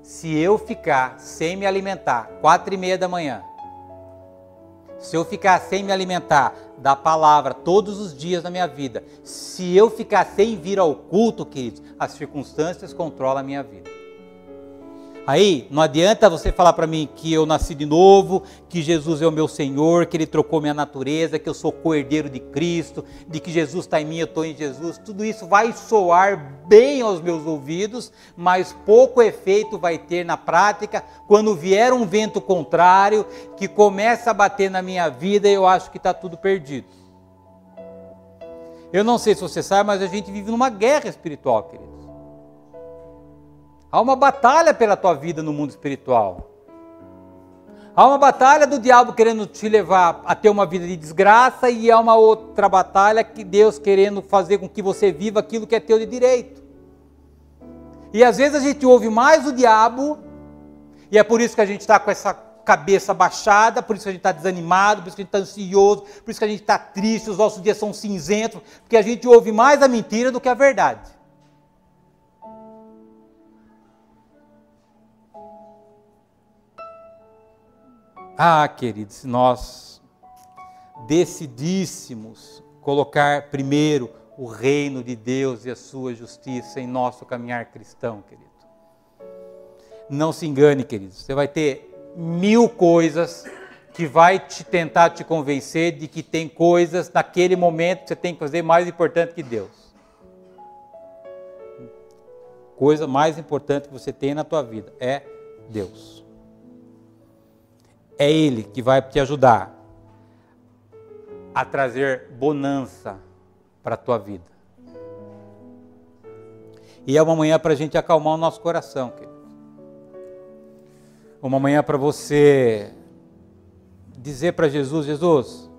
Se eu ficar sem me alimentar, 4:30 da manhã, se eu ficar sem me alimentar da palavra todos os dias da minha vida, se eu ficar sem vir ao culto, queridos, as circunstâncias controlam a minha vida. Aí, não adianta você falar para mim que eu nasci de novo, que Jesus é o meu Senhor, que Ele trocou minha natureza, que eu sou co-herdeiro de Cristo, de que Jesus está em mim, eu estou em Jesus. Tudo isso vai soar bem aos meus ouvidos, mas pouco efeito vai ter na prática quando vier um vento contrário que começa a bater na minha vida e eu acho que está tudo perdido. Eu não sei se você sabe, mas a gente vive numa guerra espiritual, queridos. Há uma batalha pela tua vida no mundo espiritual. Há uma batalha do diabo querendo te levar a ter uma vida de desgraça e há uma outra batalha que Deus querendo fazer com que você viva aquilo que é teu de direito. E às vezes a gente ouve mais o diabo e é por isso que a gente está com essa cabeça baixada, por isso que a gente está desanimado, por isso que a gente está ansioso, por isso que a gente está triste, os nossos dias são cinzentos, porque a gente ouve mais a mentira do que a verdade. Ah, queridos, se nós decidíssemos colocar primeiro o reino de Deus e a sua justiça em nosso caminhar cristão, querido. Não se engane, queridos, você vai ter 1000 coisas que vai tentar te convencer de que tem coisas naquele momento que você tem que fazer mais importante que Deus. Coisa mais importante que você tem na tua vida é Deus. É Ele que vai te ajudar a trazer bonança para a tua vida. E é uma manhã para a gente acalmar o nosso coração, querido. Uma manhã para você dizer para Jesus, Jesus,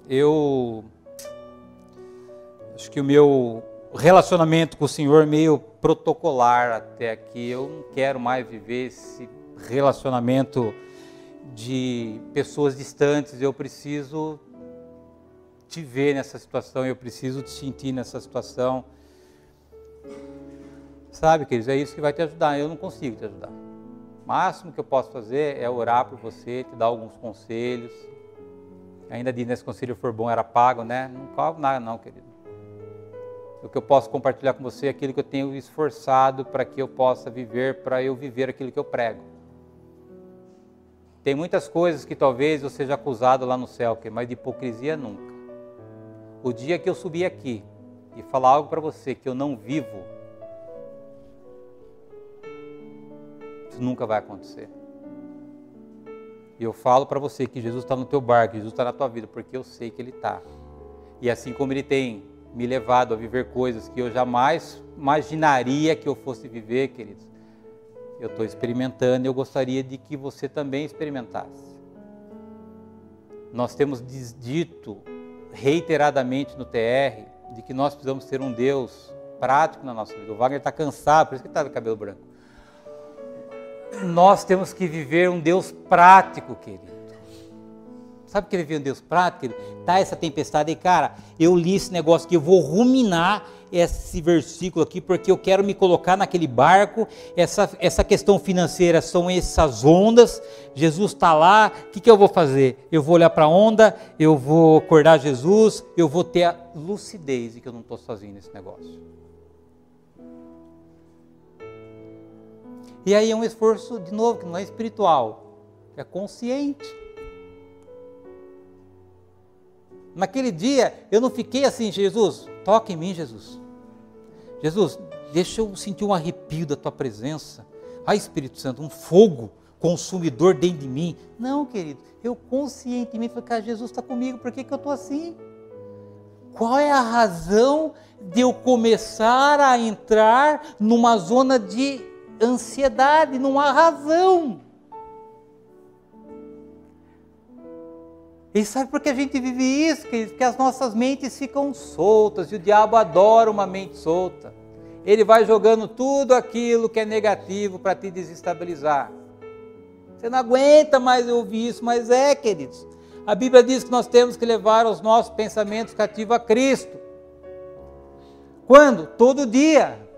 eu acho que o meu relacionamento com o Senhor é meio protocolar até aqui. Eu não quero mais viver esse relacionamento de pessoas distantes. Eu preciso te ver nessa situação, eu preciso te sentir nessa situação. Sabe, queridos, é isso que vai te ajudar. Eu não consigo te ajudar. O máximo que eu posso fazer é orar por você, te dar alguns conselhos. Ainda diz, né, se o conselho for bom, era pago, né? Não cobro nada não, querido. O que eu posso compartilhar com você é aquilo que eu tenho esforçado para que eu possa viver, para eu viver aquilo que eu prego. Tem muitas coisas que talvez eu seja acusado lá no céu, mas de hipocrisia nunca. O dia que eu subir aqui e falar algo para você que eu não vivo, isso nunca vai acontecer. E eu falo para você que Jesus está no teu barco, Jesus está na tua vida, porque eu sei que Ele está. E assim como Ele tem me levado a viver coisas que eu jamais imaginaria que eu fosse viver, queridos, eu estou experimentando e eu gostaria de que você também experimentasse. Nós temos dito reiteradamente no TR de que nós precisamos ter um Deus prático na nossa vida. O Wagner está cansado, por isso que está de cabelo branco. Nós temos que viver um Deus prático, querido. Sabe o que é viver um Deus prático, querido? Tá essa tempestade aí, cara, eu li esse negócio aqui, eu vou ruminar esse versículo aqui, porque eu quero me colocar naquele barco, essa questão financeira são essas ondas, Jesus está lá, o que eu vou fazer? Eu vou olhar para a onda, eu vou acordar Jesus, eu vou ter a lucidez de que eu não estou sozinho nesse negócio. E aí é um esforço, de novo, que não é espiritual, é consciente. Naquele dia, eu não fiquei assim, Jesus, toca em mim, Jesus. Jesus, deixa eu sentir um arrepio da tua presença. Ai, Espírito Santo, um fogo consumidor dentro de mim. Não, querido, eu conscientemente falei, cara, Jesus está comigo, por que eu estou assim? Qual é a razão de eu começar a entrar numa zona de ansiedade? Não há razão. E sabe por que a gente vive isso, queridos? Porque as nossas mentes ficam soltas, e o diabo adora uma mente solta. Ele vai jogando tudo aquilo que é negativo para te desestabilizar. Você não aguenta mais ouvir isso, mas queridos. A Bíblia diz que nós temos que levar os nossos pensamentos cativos a Cristo. Quando? Todo dia.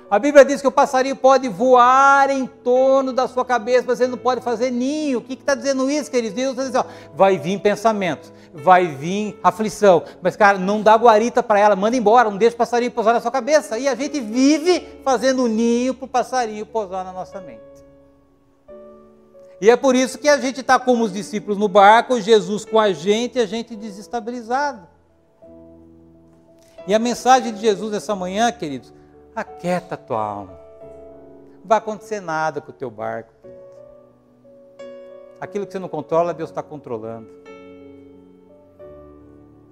A Bíblia diz que o passarinho pode voar em torno da sua cabeça, mas ele não pode fazer ninho. O que está dizendo isso, queridos? Deus está dizendo, vai vir pensamentos, vai vir aflição, mas, cara, não dá guarita para ela, manda embora, não deixa o passarinho pousar na sua cabeça. E a gente vive fazendo ninho para o passarinho pousar na nossa mente. E é por isso que a gente está como os discípulos no barco, Jesus com a gente desestabilizado. E a mensagem de Jesus nessa manhã, queridos, aquieta a tua alma. Não vai acontecer nada com o teu barco. Aquilo que você não controla, Deus está controlando.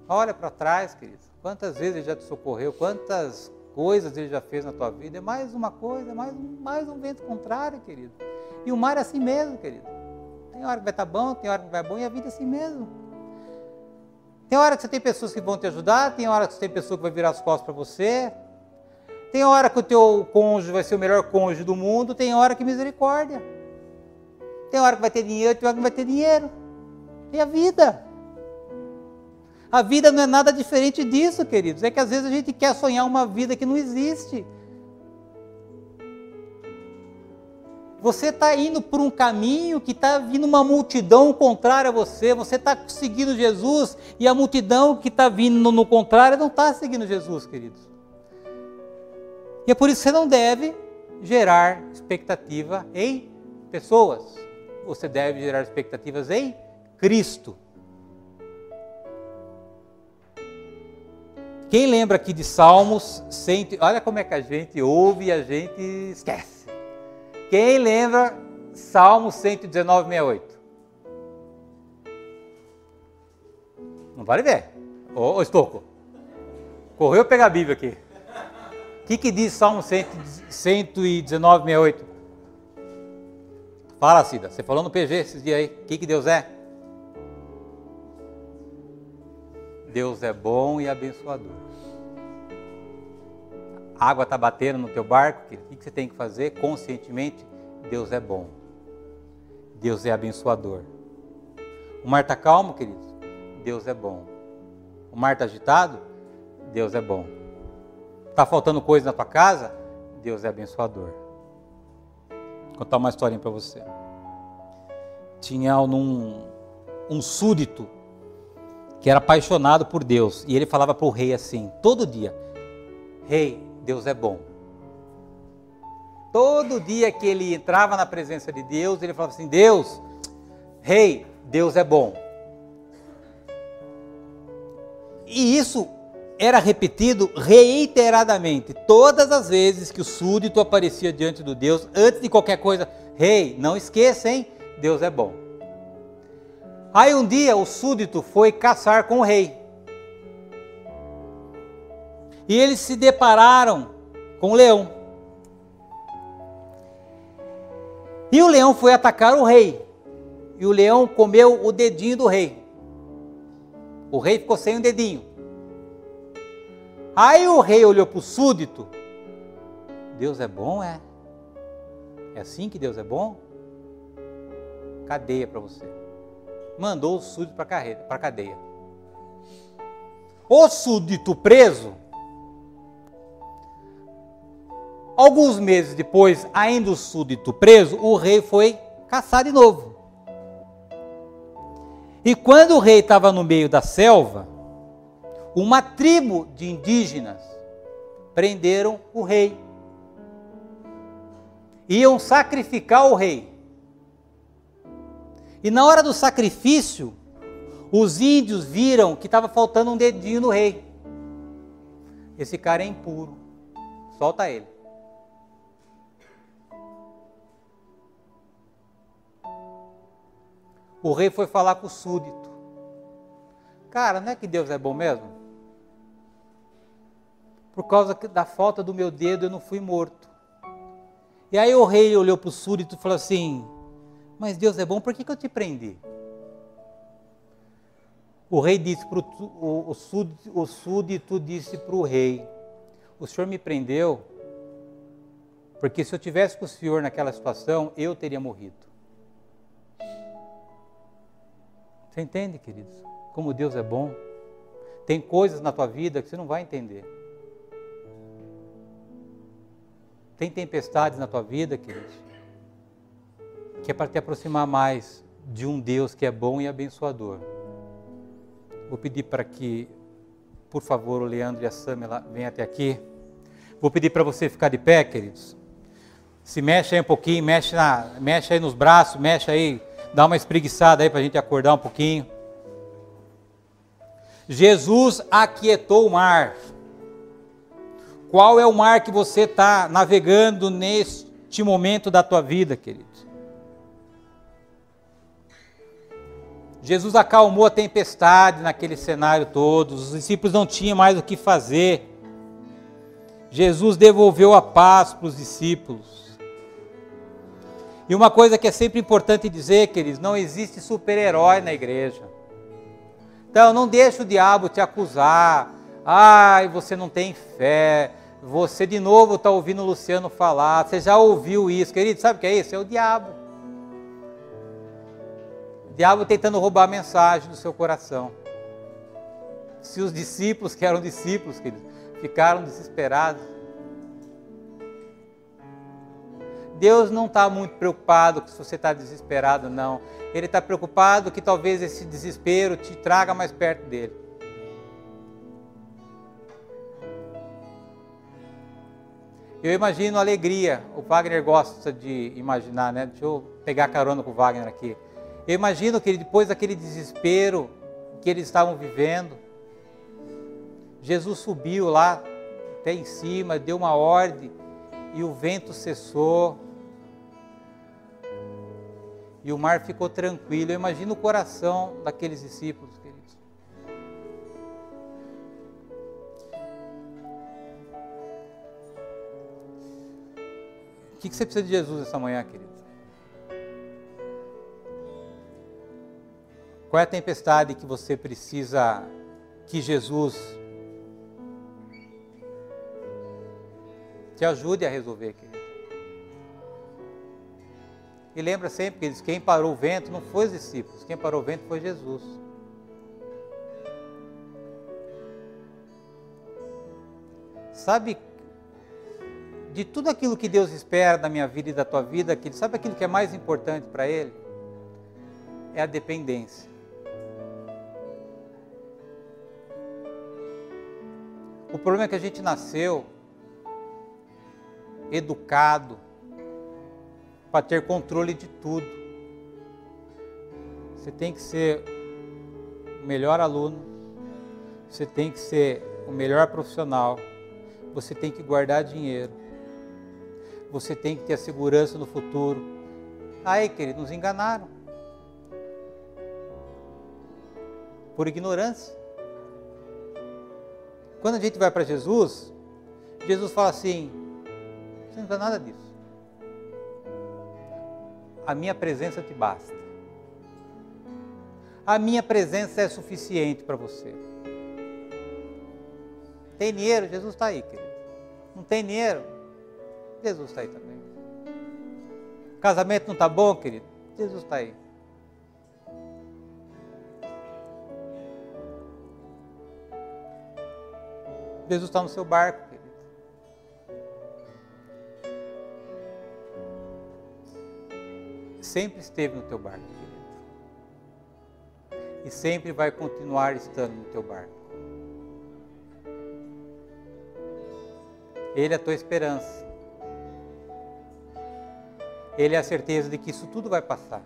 Olha para trás, querido. Quantas vezes Ele já te socorreu, quantas coisas Ele já fez na tua vida. É mais uma coisa, mais um vento contrário, querido. E o mar é assim mesmo, querido. Tem hora que vai estar bom, tem hora que vai bom, e a vida é assim mesmo. Tem hora que você tem pessoas que vão te ajudar, tem hora que você tem pessoa que vai virar as costas para você. Tem hora que o teu cônjuge vai ser o melhor cônjuge do mundo, tem hora que misericórdia. Tem hora que vai ter dinheiro, tem hora que não vai ter dinheiro. E a vida? A vida não é nada diferente disso, queridos. É que às vezes a gente quer sonhar uma vida que não existe. Você está indo por um caminho que está vindo uma multidão contrária a você. Você está seguindo Jesus e a multidão que está vindo no contrário não está seguindo Jesus, queridos. E é por isso que você não deve gerar expectativa em pessoas. Você deve gerar expectativas em Cristo. Quem lembra aqui de Salmos 100? Olha como é que a gente ouve e a gente esquece. Quem lembra Salmos 119, 68? Não vale ver. Ô Estouco, correu pegar a Bíblia aqui. que diz Salmo 119, 68? Fala, Cida. Você falou no PG esses dias aí. O que Deus é? Deus é bom e abençoador. A água está batendo no teu barco, o que você tem que fazer? Conscientemente, Deus é bom. Deus é abençoador. O mar está calmo, queridos? Deus é bom. O mar está agitado? Deus é bom. Está faltando coisa na tua casa? Deus é abençoador. Vou contar uma historinha para você. Tinha um súdito que era apaixonado por Deus. E ele falava para o rei assim, todo dia: Rei, Deus é bom. Todo dia que ele entrava na presença de Deus, ele falava assim: Deus, Rei, Deus é bom. E isso era repetido reiteradamente. Todas as vezes que o súdito aparecia diante do Deus, antes de qualquer coisa: Rei, não esqueça, hein? Deus é bom. Aí um dia o súdito foi caçar com o rei. E eles se depararam com o leão. E o leão foi atacar o rei. E o leão comeu o dedinho do rei. O rei ficou sem um dedinho. Aí o rei olhou para o súdito. Deus é bom, é? É assim que Deus é bom? Cadeia para você. Mandou o súdito para a cadeia. O súdito preso, alguns meses depois, ainda o súdito preso, o rei foi caçar de novo. E quando o rei estava no meio da selva, uma tribo de indígenas prenderam o rei. Iam sacrificar o rei. E na hora do sacrifício, os índios viram que estava faltando um dedinho no rei. Esse cara é impuro. Solta ele. O rei foi falar com o súdito. Cara, não é que Deus é bom mesmo? Por causa da falta do meu dedo, eu não fui morto. E aí o rei olhou para o súdito e falou assim: mas Deus é bom, por que eu te prendi? O rei disse para o súdito disse para o rei: o senhor me prendeu porque se eu tivesse com o senhor naquela situação, eu teria morrido. Você entende, queridos? Como Deus é bom. Tem coisas na tua vida que você não vai entender. Tem tempestades na tua vida, queridos, que é para te aproximar mais de um Deus que é bom e abençoador. Vou pedir para que, por favor, o Leandro e a Samela venham até aqui. Vou pedir para você ficar de pé, queridos. Se mexe aí um pouquinho, mexe aí nos braços, mexe aí, dá uma espreguiçada aí para a gente acordar um pouquinho. Jesus aquietou o mar. Qual é o mar que você está navegando neste momento da tua vida, queridos? Jesus acalmou a tempestade naquele cenário todo. Os discípulos não tinham mais o que fazer. Jesus devolveu a paz para os discípulos. E uma coisa que é sempre importante dizer, queridos, não existe super-herói na igreja. Então não deixe o diabo te acusar. Ai, você não tem fé. Você de novo está ouvindo o Luciano falar. Você já ouviu isso, querido? Sabe o que é isso? É o diabo. O diabo tentando roubar a mensagem do seu coração. Se os discípulos, que eram discípulos, queridos, ficaram desesperados. Deus não está muito preocupado se você está desesperado, não. Ele está preocupado que talvez esse desespero te traga mais perto dele. Eu imagino a alegria, o Wagner gosta de imaginar, né? Deixa eu pegar carona com o Wagner aqui. Eu imagino que depois daquele desespero que eles estavam vivendo, Jesus subiu lá até em cima, deu uma ordem e o vento cessou e o mar ficou tranquilo. Eu imagino o coração daqueles discípulos, queridos. que você precisa de Jesus essa manhã, querido? Qual é a tempestade que você precisa que Jesus te ajude a resolver, querido? E lembra sempre, queridos, quem parou o vento não foi os discípulos, quem parou o vento foi Jesus. Sabe, de tudo aquilo que Deus espera da minha vida e da tua vida, sabe aquilo que é mais importante para Ele? É a dependência. O problema é que a gente nasceu educado para ter controle de tudo. Você tem que ser o melhor aluno, você tem que ser o melhor profissional, você tem que guardar dinheiro, você tem que ter a segurança no futuro. Aí, querido, nos enganaram. Por ignorância. Quando a gente vai para Jesus, Jesus fala assim, você não precisa nada disso. A minha presença te basta. A minha presença é suficiente para você. Tem dinheiro? Jesus está aí, querido. Não tem dinheiro? Jesus está aí também. O casamento não está bom, querido? Jesus está aí. Jesus está no seu barco, querido. Sempre esteve no teu barco, querido. E sempre vai continuar estando no teu barco. Ele é a tua esperança. Ele é a certeza de que isso tudo vai passar.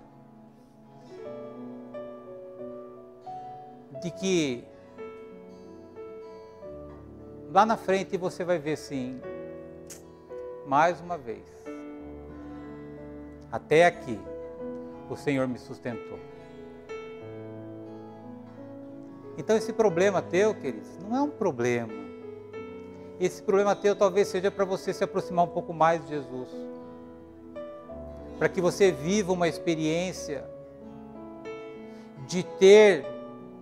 De que lá na frente você vai ver sim, mais uma vez, até aqui o Senhor me sustentou. Então esse problema teu, queridos, não é um problema. Esse problema teu talvez seja para você se aproximar um pouco mais de Jesus. Para que você viva uma experiência de ter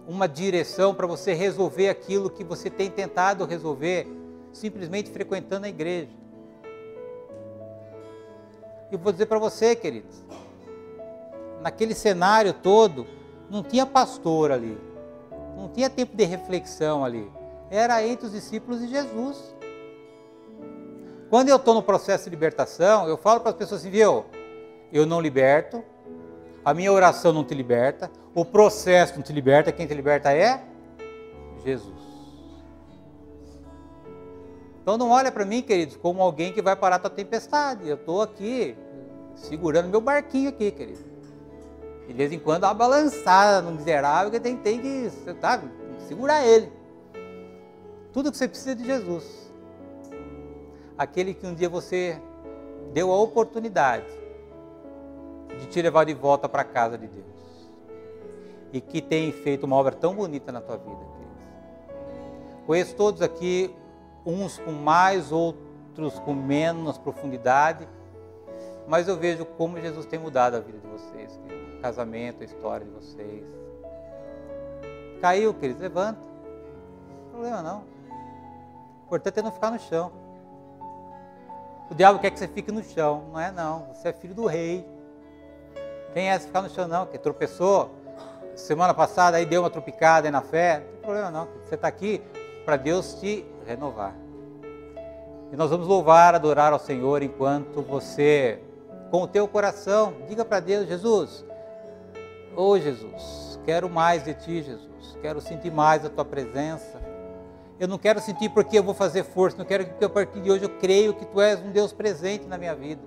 uma direção para você resolver aquilo que você tem tentado resolver, simplesmente frequentando a igreja. E vou dizer para você, queridos, naquele cenário todo, não tinha pastor ali, não tinha tempo de reflexão ali, era entre os discípulos de Jesus. Quando eu estou no processo de libertação, eu falo para as pessoas assim, viu, eu não liberto, a minha oração não te liberta, o processo não te liberta, quem te liberta é Jesus. Então não olha para mim, queridos, como alguém que vai parar a tua tempestade. Eu estou aqui, segurando meu barquinho aqui, querido. De vez em quando dá uma balançada no miserável, que tem que, sabe, segurar ele. Tudo que você precisa é de Jesus. Aquele que um dia você deu a oportunidade de te levar de volta para a casa de Deus. E que tem feito uma obra tão bonita na tua vida, queridos. Conheço todos aqui, uns com mais, outros com menos profundidade, mas eu vejo como Jesus tem mudado a vida de vocês, queridos. O casamento, a história de vocês. Caiu, queridos, levanta. Não tem problema não. O importante é não ficar no chão. O diabo quer que você fique no chão, não é não. Você é filho do rei. Quem é ficar no chão não, que tropeçou semana passada, aí deu uma tropicada aí na fé, não tem problema não, você está aqui para Deus te renovar. E nós vamos louvar, adorar ao Senhor enquanto você, com o teu coração, diga para Deus, Jesus, ô Jesus, quero mais de Ti, Jesus, quero sentir mais a Tua presença. Eu não quero sentir porque eu vou fazer força, não quero que a partir de hoje eu creio que Tu és um Deus presente na minha vida.